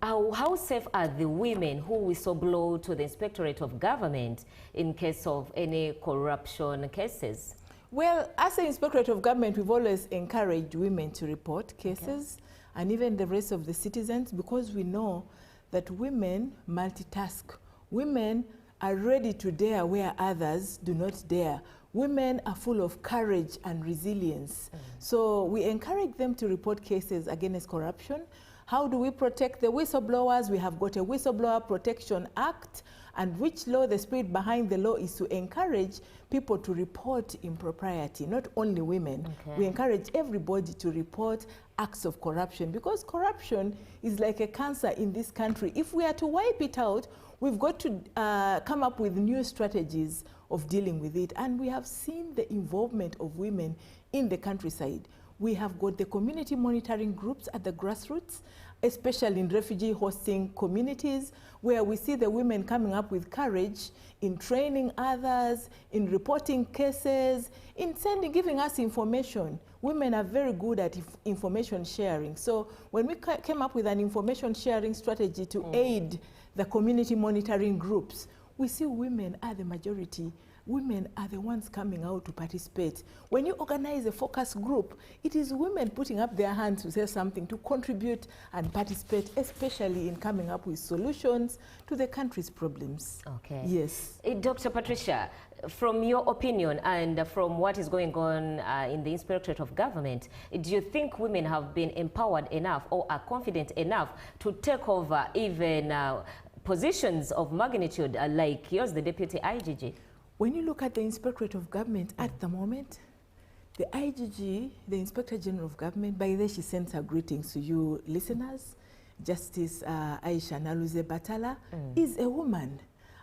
how safe are the women who whistleblow to the Inspectorate of Government in case of any corruption cases? Well, as the Inspectorate of Government, we've always encouraged women to report cases, and even the rest of the citizens, because we know that women multitask. Women are ready to dare where others do not dare. Women are full of courage and resilience. So we encourage them to report cases against corruption. How do we protect the whistleblowers? We have got a Whistleblower Protection Act, and which law, the spirit behind the law is to encourage people to report impropriety, not only women. We encourage everybody to report acts of corruption, because corruption is like a cancer in this country. If we are to wipe it out, we've got to come up with new strategies of dealing with it. And we have seen the involvement of women in the countryside. We have got the community monitoring groups at the grassroots, especially in refugee hosting communities, where we see the women coming up with courage in training others, in reporting cases, in giving us information. Women are very good at information sharing. So when we came up with an information sharing strategy to aid the community monitoring groups, we see women are the majority. Women are the ones coming out to participate. When you organize a focus group, it is women putting up their hands to say something, to contribute and participate, especially in coming up with solutions to the country's problems. Okay. Yes. Dr. Patricia, from your opinion and from what is going on in the Inspectorate of Government, do you think women have been empowered enough or are confident enough to take over even positions of magnitude like yours, the Deputy IGG? When you look at the Inspectorate of Government at the moment, the IGG, the Inspector General of Government, by the way, she sends her greetings to you listeners. Justice Aisha Naluze Batala is a woman,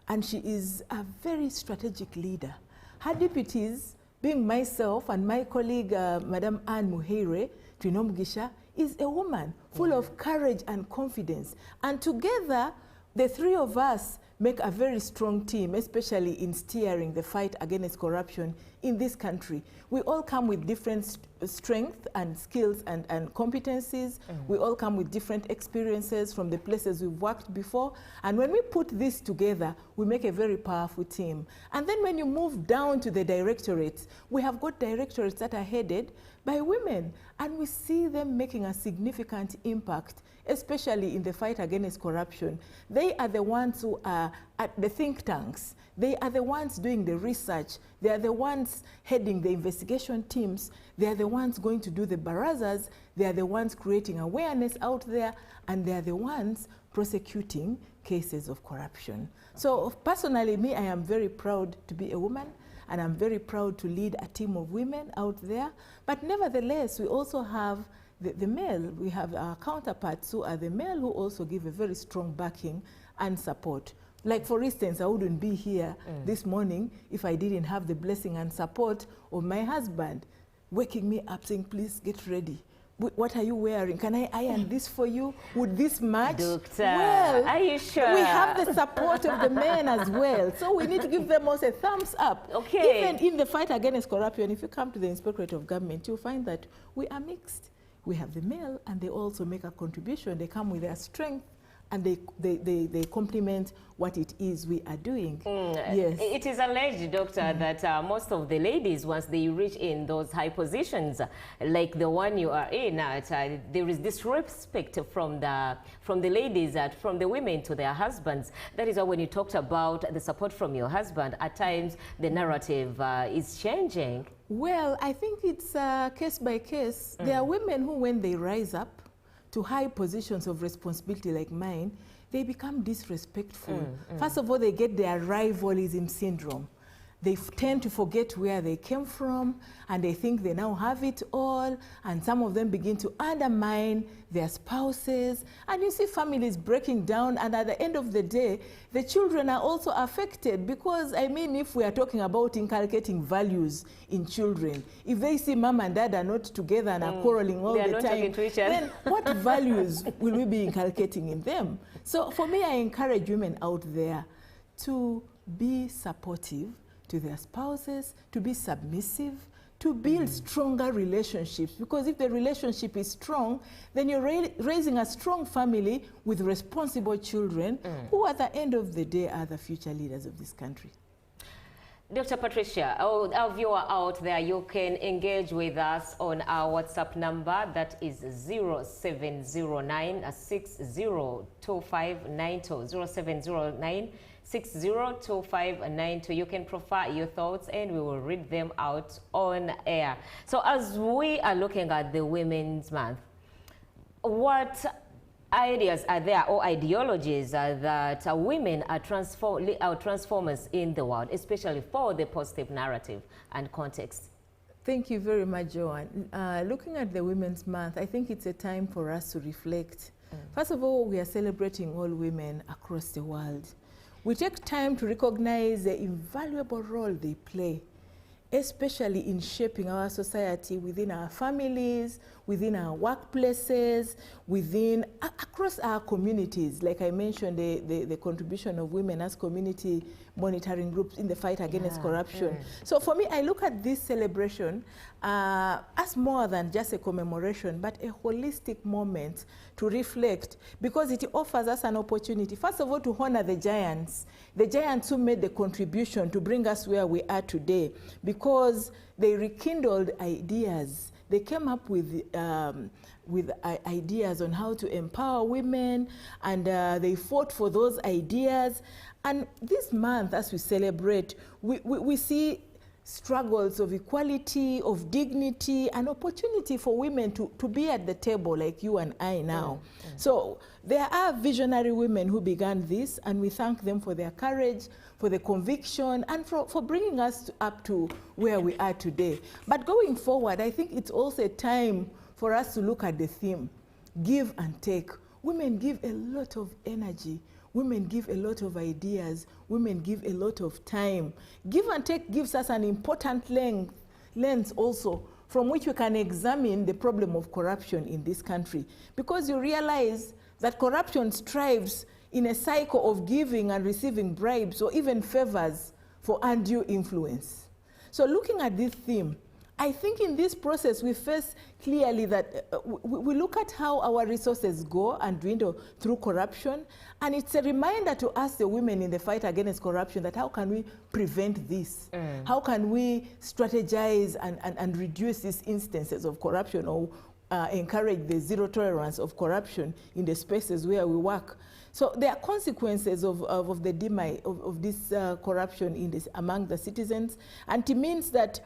and she is a very strategic leader. Her deputies, being myself and my colleague, Madam Anne Muheire Trinomgisha, is a woman full of courage and confidence. And together, the three of us make a very strong team, especially in steering the fight against corruption in this country. We all come with different strengths and skills and competencies. We all come with different experiences from the places we've worked before. And when we put this together, we make a very powerful team. And then when you move down to the directorates, we have got directorates that are headed by women. And we see them making a significant impact, especially in the fight against corruption. They are the ones who are at the think tanks. They are the ones doing the research. They are the ones heading the investigation teams. They are the ones going to do the barazas. They are the ones creating awareness out there. And they are the ones prosecuting cases of corruption. So personally, me, I am very proud to be a woman. And I'm very proud to lead a team of women out there. But nevertheless, we also have the male. We have our counterparts who are the male who also give a very strong backing and support. Like, for instance, I wouldn't be here this morning if I didn't have the blessing and support of my husband waking me up saying, please get ready. What are you wearing? Can I iron this for you? Would this match? Doctor, well, are you sure? We have the support of the men as well. So we need to give them also a thumbs up. Okay. Even in the fight against corruption, if you come to the Inspectorate of Government, you'll find that we are mixed. We have the male, and they also make a contribution. They come with their strength, and they complement what it is we are doing. Yes. It is alleged, Doctor, that most of the ladies, once they reach in those high positions, like the one you are in, there is disrespect from the ladies, from the women to their husbands. That is why when you talked about the support from your husband, at times the narrative is changing. Well, I think it's case by case. There are women who, when they rise up to high positions of responsibility like mine, they become disrespectful. First of all, they get their rivalism syndrome. They tend to forget where they came from, and they think they now have it all, and some of them begin to undermine their spouses, and you see families breaking down, and at the end of the day, the children are also affected, because, I mean, if we are talking about inculcating values in children, if they see mom and dad are not together and are quarreling all the time, then what values will we be inculcating in them? So for me, I encourage women out there to be supportive to their spouses, to be submissive, to build stronger relationships. Because if the relationship is strong, then you're raising a strong family with responsible children who at the end of the day are the future leaders of this country. Dr. Patricia, our viewer out there, you can engage with us on our WhatsApp number, that is 0709 602592, 0709 602592. You can provide your thoughts and we will read them out on air. So as we are looking at the Women's Month, what ideas are there or ideologies that women are transformers in the world, especially for the positive narrative and context? Thank you very much, Joanne. Looking at the Women's Month, I think it's a time for us to reflect. First of all, we are celebrating all women across the world. We take time to recognize the invaluable role they play, especially in shaping our society within our families, within our workplaces, across our communities. Like I mentioned, the contribution of women as community monitoring groups in the fight against corruption. So for me, I look at this celebration as more than just a commemoration, but a holistic moment to reflect, because it offers us an opportunity, first of all, to honor the giants who made the contribution to bring us where we are today, because they rekindled ideas. They came up with ideas on how to empower women, and they fought for those ideas. And this month, as we celebrate, we see struggles of equality, of dignity, and opportunity for women to be at the table like you and I now. So there are visionary women who began this, and we thank them for their courage, for the conviction, and for bringing us up to where we are today. But going forward, I think it's also a time for us to look at the theme, give and take. Women give a lot of energy. Women give a lot of ideas. Women give a lot of time. Give and take gives us an important lens also from which we can examine the problem of corruption in this country. Because you realize that corruption strives in a cycle of giving and receiving bribes or even favors for undue influence. So looking at this theme, I think in this process we face clearly that we look at how our resources go and dwindle through corruption, and it's a reminder to us, the women in the fight against corruption, that how can we prevent this? How can we strategize and reduce these instances of corruption, or encourage the zero tolerance of corruption in the spaces where we work? So there are consequences of the demise of this corruption in this, among the citizens, and it means that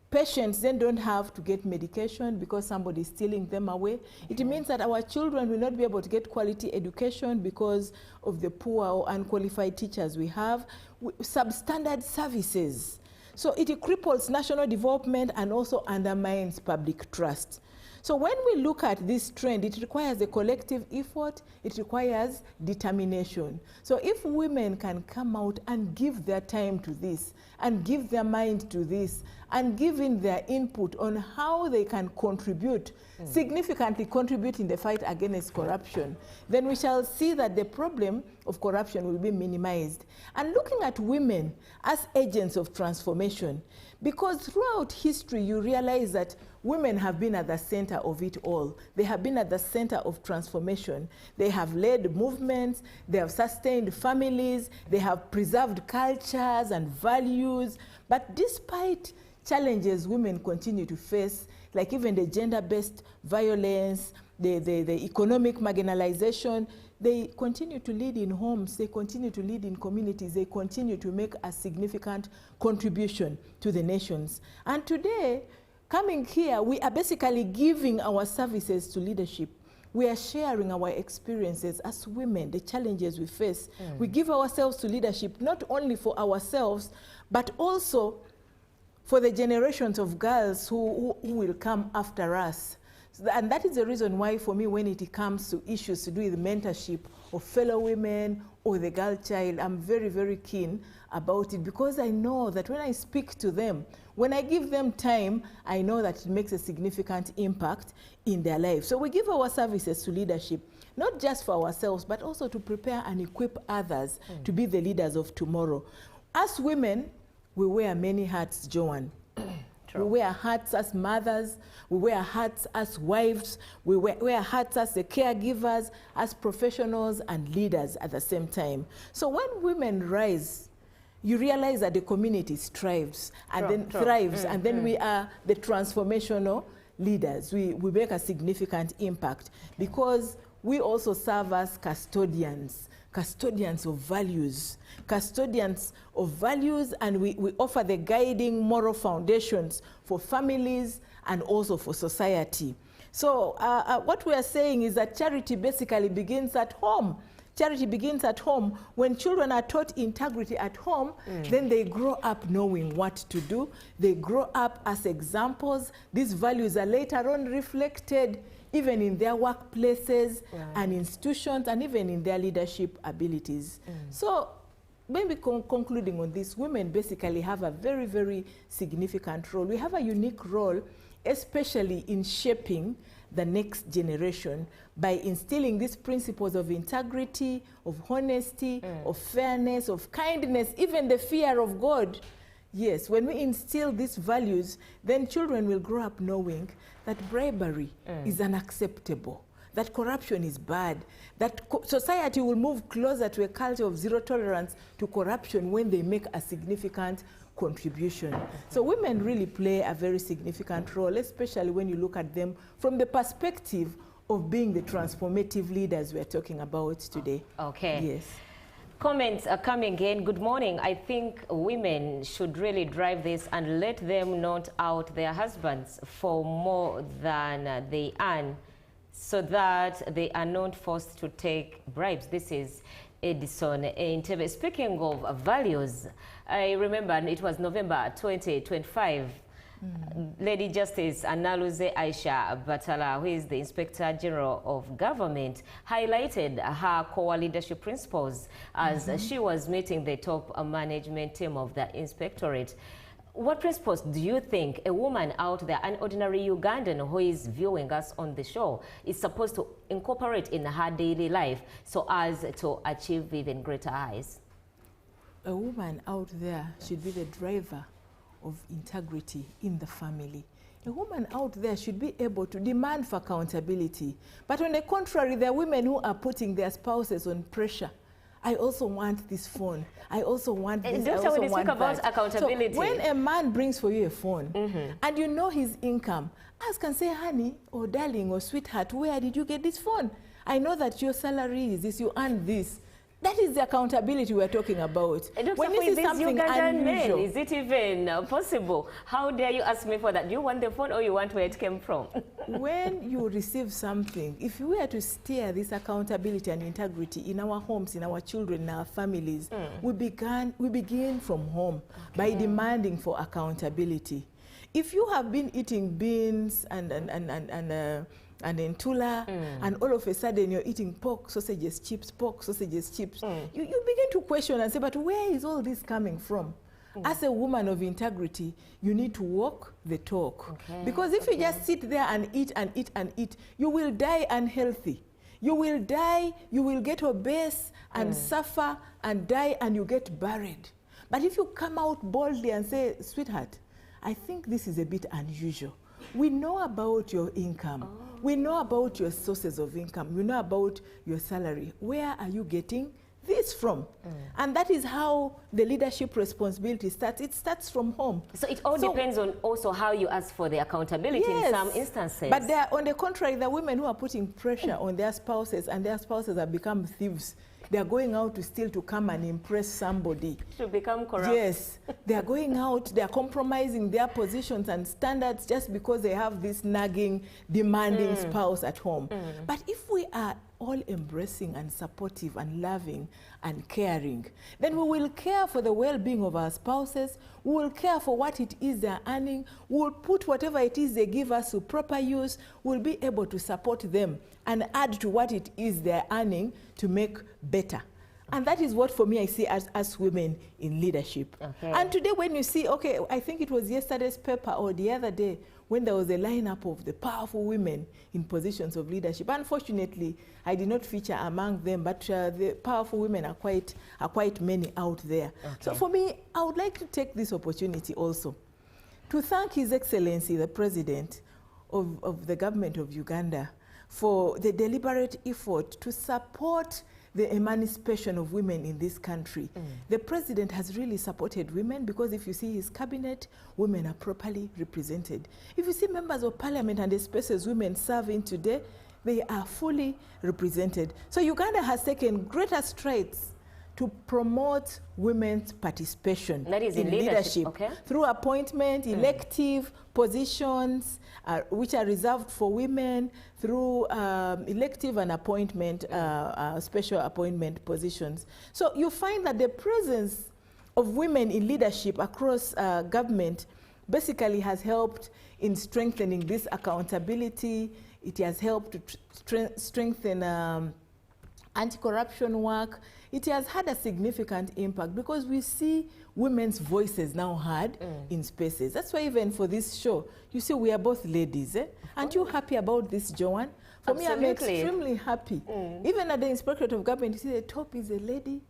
patients then don't have to get medication because somebody is stealing them away. It means that our children will not be able to get quality education because of the poor or unqualified teachers we have. Substandard services. So it cripples national development and also undermines public trust. So when we look at this trend, it requires a collective effort, it requires determination. So if women can come out and give their time to this, and give their mind to this, and give in their input on how they can contribute, significantly contribute in the fight against corruption, then we shall see that the problem of corruption will be minimized. And looking at women as agents of transformation, because throughout history you realize that women have been at the center of it all. They have been at the center of transformation. They have led movements, they have sustained families, they have preserved cultures and values. But despite challenges women continue to face, like even the gender-based violence, the economic marginalization, they continue to lead in homes, they continue to lead in communities, they continue to make a significant contribution to the nations. And today, coming here, we are basically giving our services to leadership. We are sharing our experiences as women, the challenges we face. We give ourselves to leadership, not only for ourselves, but also for the generations of girls who will come after us. And that is the reason why, for me, when it comes to issues to do with mentorship of fellow women or the girl child, I'm very, very keen about it, because I know that when I speak to them, when I give them time, I know that it makes a significant impact in their lives. So we give our services to leadership, not just for ourselves, but also to prepare and equip others to be the leaders of tomorrow. As women, we wear many hats, Joanne. We wear hats as mothers, we wear hats as wives, we wear hats as the caregivers, as professionals and leaders at the same time. So when women rise, you realize that the community thrives and then we are the transformational leaders. We make a significant impact because we also serve as custodians of values, and we offer the guiding moral foundations for families and also for society. So what we are saying is that charity basically begins at home. Charity begins at home. When children are taught integrity at home, then they grow up knowing what to do. They grow up as examples. These values are later on reflected even in their workplaces and institutions, and even in their leadership abilities. So maybe concluding on this, women basically have a very, very significant role. We have a unique role, especially in shaping the next generation by instilling these principles of integrity, of honesty, of fairness, of kindness, even the fear of God. Yes, when we instill these values, then children will grow up knowing that bribery is unacceptable, that corruption is bad, that society will move closer to a culture of zero tolerance to corruption when they make a significant contribution. So women really play a very significant role, especially when you look at them from the perspective of being the transformative leaders we're talking about today. Okay. Yes. Comments are coming in. Good morning. I think women should really drive this and let them not out their husbands for more than they earn, so that they are not forced to take bribes. This is Edison Entebbe. Speaking of values, I remember it was November 2025. Lady Justice Analuze Aisha Batala, who is the Inspector General of Government, highlighted her core leadership principles as she was meeting the top management team of the Inspectorate. What principles do you think a woman out there, an ordinary Ugandan who is viewing us on the show, is supposed to incorporate in her daily life so as to achieve even greater highs? A woman out there should be the driver of integrity in the family. A woman out there should be able to demand for accountability. But on the contrary, there are women who are putting their spouses on pressure. I also want this phone. I also want this. And I also when you want speak about that. accountability. So when a man brings for you a phone and you know his income, ask and say, honey, or darling, or sweetheart, where did you get this phone? I know that your salary is this, you earn this. That is the accountability we're talking about. When you see something unusual, is it even possible? How dare you ask me for that? Do you want the phone or you want where it came from? When you receive something, if we were to steer this accountability and integrity in our homes, in our children, in our families, we begin from home by demanding for accountability. If you have been eating beans and ntula, and all of a sudden you're eating pork sausages, chips, you begin to question and say, but where is all this coming from? As a woman of integrity, you need to walk the talk. Because if you just sit there and eat and eat and eat, you will die unhealthy. You will die, you will get obese and suffer and die, and you get buried. But if you come out boldly and say, sweetheart, I think this is a bit unusual. We know about your income. We know about your sources of income. We know about your salary. Where are you getting this from? And that is how the leadership responsibility starts. It starts from home. So it all depends on also how you ask for the accountability in some instances. But on the contrary, the women who are putting pressure on their spouses, and their spouses have become thieves. They are going out to steal to come and impress somebody. To become corrupt. Yes. They are going out, they are compromising their positions and standards just because they have this nagging, demanding spouse at home. But if we are all embracing and supportive and loving and caring, then we will care for the well-being of our spouses, we will care for what it is they're earning, we will put whatever it is they give us to proper use, we'll be able to support them and add to what it is they're earning to make better. And that is what, for me, I see as women in leadership. And today when you see, I think it was yesterday's paper or the other day, when there was a lineup of the powerful women in positions of leadership. Unfortunately, I did not feature among them, but the powerful women are quite many out there. So for me, I would like to take this opportunity also to thank His Excellency, the President of the government of Uganda, for the deliberate effort to support the emancipation of women in this country. The president has really supported women, because if you see his cabinet, women are properly represented. If you see members of parliament and the spaces women serve in today, they are fully represented. So Uganda has taken greater strides to promote women's participation in leadership through appointment, elective positions, which are reserved for women, through elective and appointment, special appointment positions. So you find that the presence of women in leadership across government basically has helped in strengthening this accountability. It has helped to strengthen anti-corruption work. It has had a significant impact because we see women's voices now heard in spaces. That's why even for this show, you see we are both ladies. Aren't you happy about this, Joanne? For me, I'm extremely happy. Even at the Inspectorate of Government, you see the top is a lady,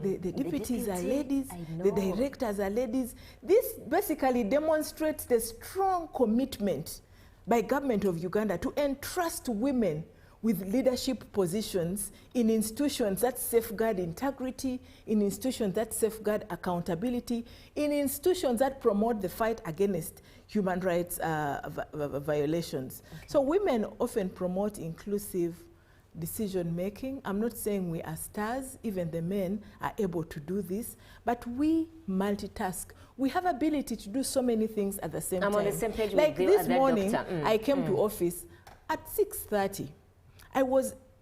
the deputies are ladies, the directors are ladies. This basically demonstrates the strong commitment by government of Uganda to entrust women with leadership positions in institutions that safeguard integrity, in institutions that safeguard accountability, in institutions that promote the fight against human rights violations. So women often promote inclusive decision-making. I'm not saying we are stars, even the men are able to do this, but we multitask. We have ability to do so many things at the same time. I'm on the same page like with you. This morning, I came to office at 6:30.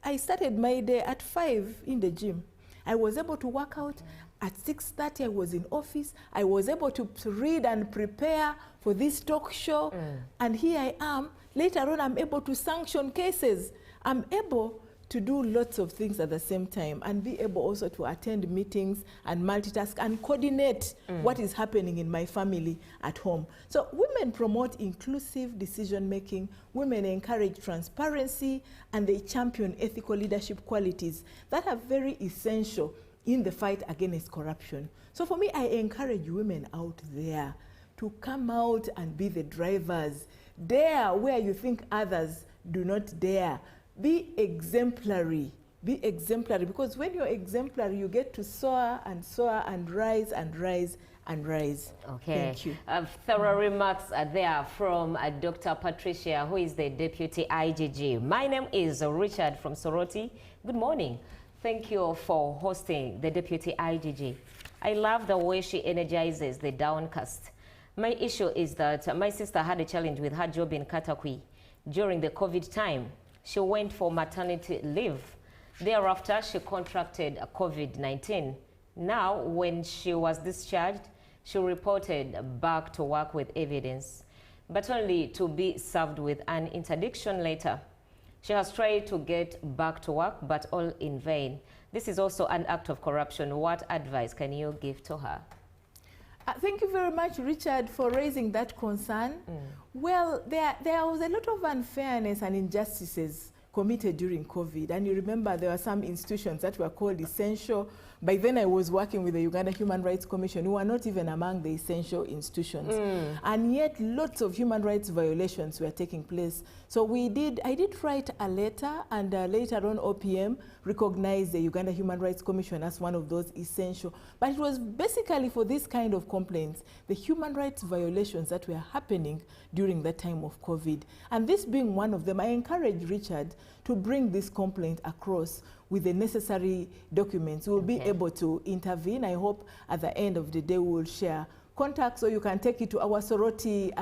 I started my day at 5 in the gym. I was able to work out. At 6:30, I was in office. I was able to read and prepare for this talk show. And here I am. Later on, I'm able to sanction cases. I'm able to do lots of things at the same time and be able also to attend meetings and multitask and coordinate what is happening in my family at home. So women promote inclusive decision making, women encourage transparency, and they champion ethical leadership qualities that are very essential in the fight against corruption. So for me, I encourage women out there to come out and be the drivers. Dare where you think others do not dare. Be exemplary. Be exemplary, because when you're exemplary, you get to soar and rise and rise and rise. Okay. Thank you. Thorough remarks are there from Dr. Patricia, who is the Deputy IGG. My name is Richard from Soroti. Good morning. Thank you for hosting the Deputy IGG. I love the way she energizes the downcast. My issue is that my sister had a challenge with her job in Katakwi during the COVID time. She went for maternity leave. Thereafter, she contracted COVID-19. Now, when she was discharged, she reported back to work with evidence, but only to be served with an interdiction later. She has tried to get back to work, but all in vain. This is also an act of corruption. What advice can you give to her? Thank you very much, Richard, for raising that concern. Well, there was a lot of unfairness and injustices committed during COVID. And you remember there were some institutions that were called essential. By then I was working with the Uganda Human Rights Commission, who are not even among the essential institutions. And yet lots of human rights violations were taking place. So I did write a letter, and later on OPM recognized the Uganda Human Rights Commission as one of those essential. But it was basically for this kind of complaints, the human rights violations that were happening during that time of COVID. And this being one of them, I encourage Richard to bring this complaint across with the necessary documents. We'll be able to intervene. I hope at the end of the day we will share contacts, so you can take it to our Soroti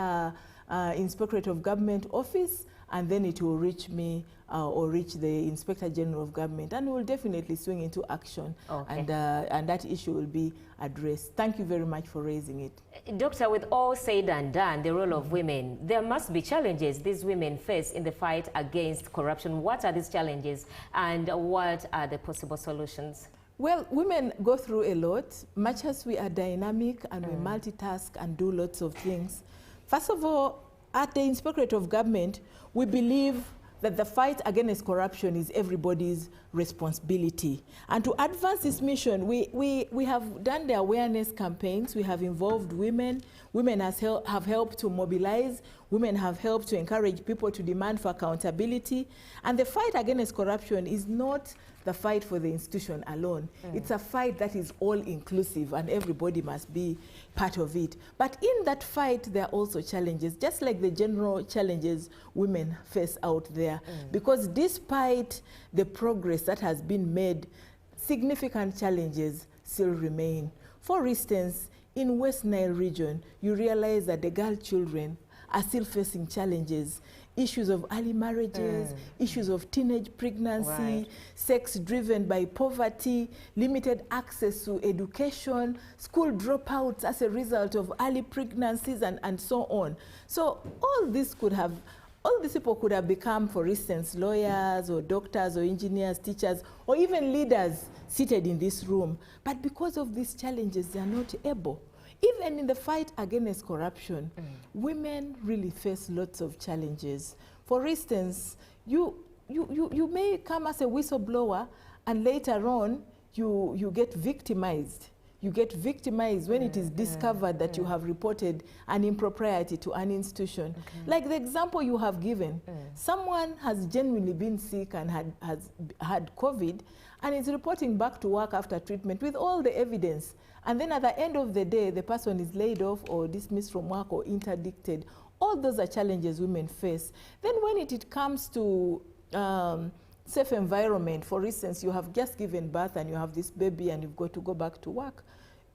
Inspectorate of Government office, and then it will reach me or reach the Inspector General of Government, and we'll definitely swing into action, and that issue will be addressed. Thank you very much for raising it. Doctor, with all said and done, the role of women, there must be challenges these women face in the fight against corruption. What are these challenges, and what are the possible solutions? Well, women go through a lot. Much as we are dynamic and we multitask and do lots of things. First of all, at the Inspectorate of Government, we believe that the fight against corruption is everybody's responsibility. And to advance this mission, we have done the awareness campaigns. We have involved women. Women have helped to mobilize. Women have helped to encourage people to demand for accountability. And the fight against corruption is not the fight for the institution alone. It's a fight that is all-inclusive, and everybody must be part of it. But in that fight, there are also challenges, just like the general challenges women face out there. Because despite the progress that has been made, significant challenges still remain. For instance, in West Nile region, you realize that the girl children are still facing challenges. Issues of early marriages, issues of teenage pregnancy, sex driven by poverty, limited access to education, school dropouts as a result of early pregnancies, and so on. So all these people could have become, for instance, lawyers or doctors or engineers, teachers, or even leaders seated in this room. But because of these challenges, they are not able. Even in the fight against corruption, women really face lots of challenges. For instance, you may come as a whistleblower, and later on you get victimized. You get victimized when it is discovered that you have reported an impropriety to an institution. Like the example you have given, someone has genuinely been sick and has had COVID, and is reporting back to work after treatment with all the evidence. And then at the end of the day, the person is laid off or dismissed from work or interdicted. All those are challenges women face. Then when it comes to safe environment, for instance, you have just given birth and you have this baby and you've got to go back to work.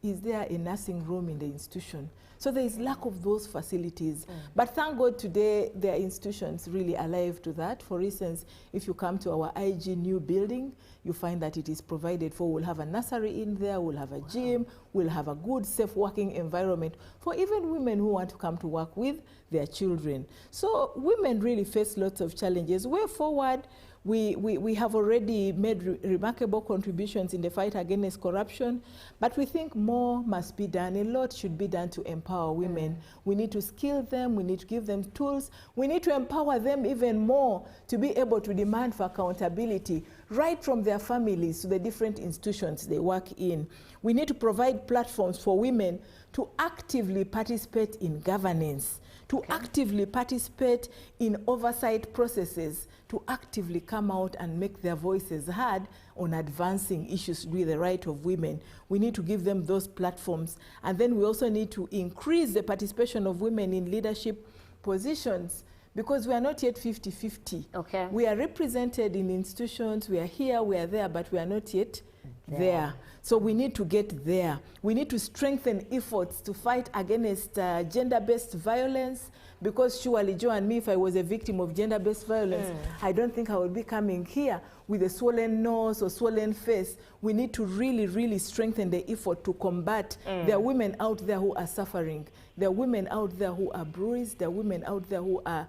Is there a nursing room in the institution? So there is lack of those facilities. But thank God today there are institutions really alive to that. For instance, if you come to our IG new building, you find that it is provided for. We'll have a nursery in there, we'll have a gym, we'll have a good, safe working environment for even women who want to come to work with their children. So women really face lots of challenges. Way forward, We have already made remarkable contributions in the fight against corruption, but we think more must be done. A lot should be done to empower women. We need to skill them, we need to give them tools, we need to empower them even more to be able to demand for accountability right from their families to the different institutions they work in. We need to provide platforms for women to actively participate in governance, to actively participate in oversight processes, to actively come out and make their voices heard on advancing issues with the right of women. We need to give them those platforms. And then we also need to increase the participation of women in leadership positions, because we are not yet 50-50. Okay. We are represented in institutions, we are here, we are there, but we are not yet there. So we need to get there. We need to strengthen efforts to fight against gender-based violence, because surely, Joe and me, if I was a victim of gender-based violence, I don't think I would be coming here with a swollen nose or swollen face. We need to really, really strengthen the effort to combat. There are women out there who are suffering. There are women out there who are bruised. There are women out there who are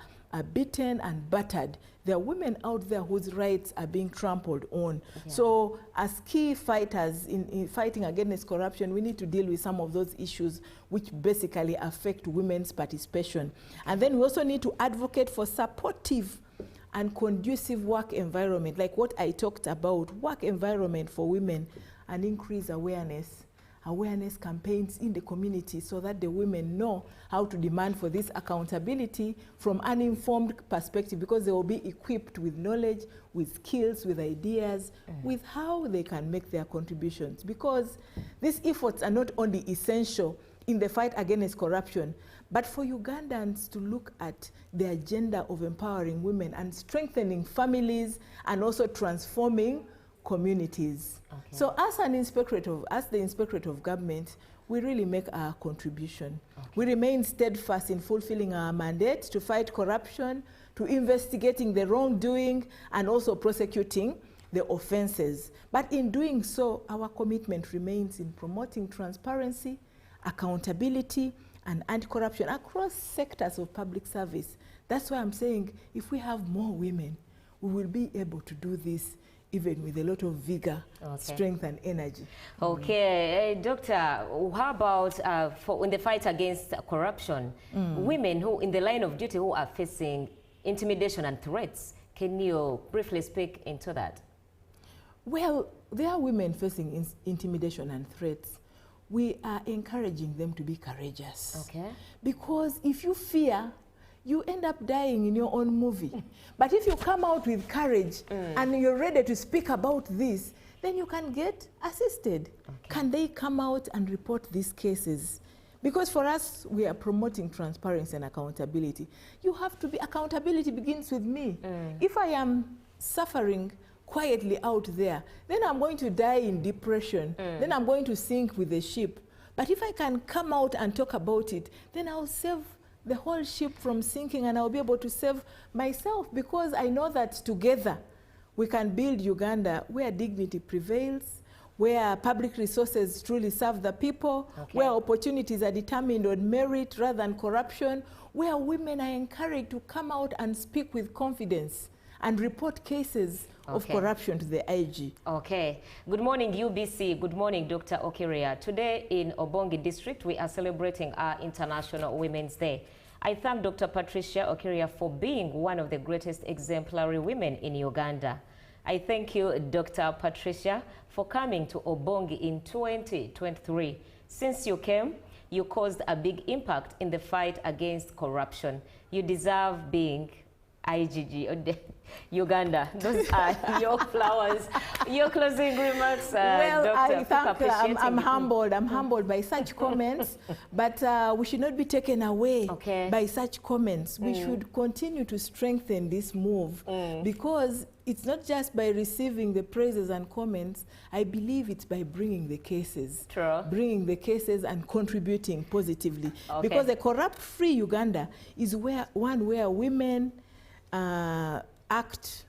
beaten and battered. There are women out there whose rights are being trampled on. So as key fighters in fighting against corruption, we need to deal with some of those issues which basically affect women's participation. And then we also need to advocate for supportive and conducive work environment, like what I talked about, work environment for women, and increase awareness campaigns in the community so that the women know how to demand for this accountability from an informed perspective, because they will be equipped with knowledge, with skills, with ideas, with how they can make their contributions. Because these efforts are not only essential in the fight against corruption, but for Ugandans to look at the agenda of empowering women and strengthening families and also transforming communities. So as the Inspectorate of Government, we really make our contribution. We remain steadfast in fulfilling our mandate to fight corruption, to investigating the wrongdoing, and also prosecuting the offenses. But in doing so, our commitment remains in promoting transparency, accountability, and anti-corruption across sectors of public service. That's why I'm saying if we have more women, we will be able to do this even with a lot of vigor, strength, and energy. Okay, Doctor, how about in the fight against corruption, women who in the line of duty who are facing intimidation and threats? Can you briefly speak into that? Well, there are women facing intimidation and threats. We are encouraging them to be courageous. Because if you fear, you end up dying in your own movie. But if you come out with courage and you're ready to speak about this, then you can get assisted. Can they come out and report these cases? Because for us, we are promoting transparency and accountability. You have to be, accountability begins with me. If I am suffering quietly out there, then I'm going to die in depression. Then I'm going to sink with the ship. But if I can come out and talk about it, then I'll save the whole ship from sinking, and I'll be able to save myself, because I know that together we can build Uganda where dignity prevails, where public resources truly serve the people, where opportunities are determined on merit rather than corruption, where women are encouraged to come out and speak with confidence and report cases of corruption to the IG. Good morning, UBC. Good morning, Dr. Okiria. Today in Obongi District, we are celebrating our International Women's Day. I thank Dr. Patricia Okiria for being one of the greatest exemplary women in Uganda. I thank you, Dr. Patricia, for coming to Obongi in 2023. Since you came, you caused a big impact in the fight against corruption. You deserve being IGG Uganda. Those are your flowers. Your closing remarks, well, Dr. I'm humbled. I'm humbled by such comments, but we should not be taken away by such comments. We should continue to strengthen this move, because it's not just by receiving the praises and comments. I believe it's by bringing the cases. Bringing the cases and contributing positively. Because a corrupt-free Uganda is one where women act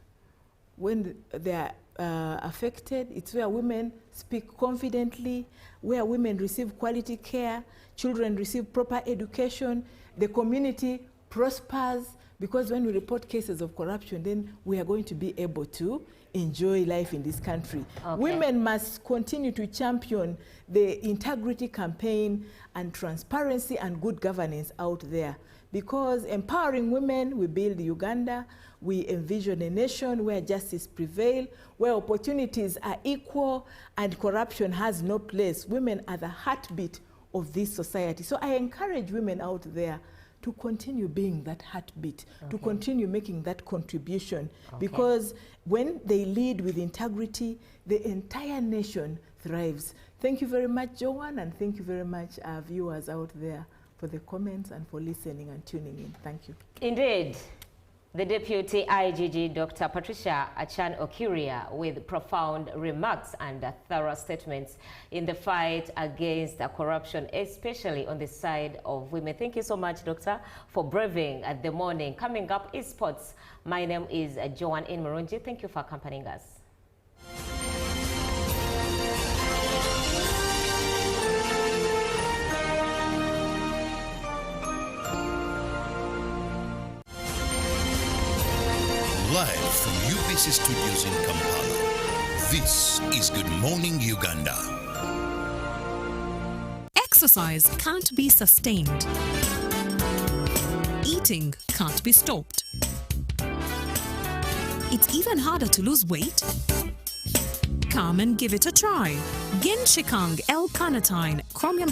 when they are affected. It's where women speak confidently, where women receive quality care, children receive proper education, the community prospers, because when we report cases of corruption, then we are going to be able to enjoy life in this country. Okay. Women must continue to champion the integrity campaign and transparency and good governance out there, because empowering women, we build Uganda, we envision a nation where justice prevails, where opportunities are equal and corruption has no place. Women are the heartbeat of this society. So I encourage women out there to continue being that heartbeat, to continue making that contribution, because when they lead with integrity, the entire nation thrives. Thank you very much, Joanne, and thank you very much, our viewers out there, for the comments and for listening and tuning in. Thank you. Indeed. The Deputy IGG, Dr. Patricia Achan Okiria, with profound remarks and thorough statements in the fight against corruption, especially on the side of women. Thank you so much, Doctor, for braving the morning. Coming up is sports. My name is Joanne Inmarunji. Thank you for accompanying us. Live from UBC Studios in Kampala, this is Good Morning Uganda. Exercise can't be sustained. Eating can't be stopped. It's even harder to lose weight. Come and give it a try. Genshikang L-carnitine, chromium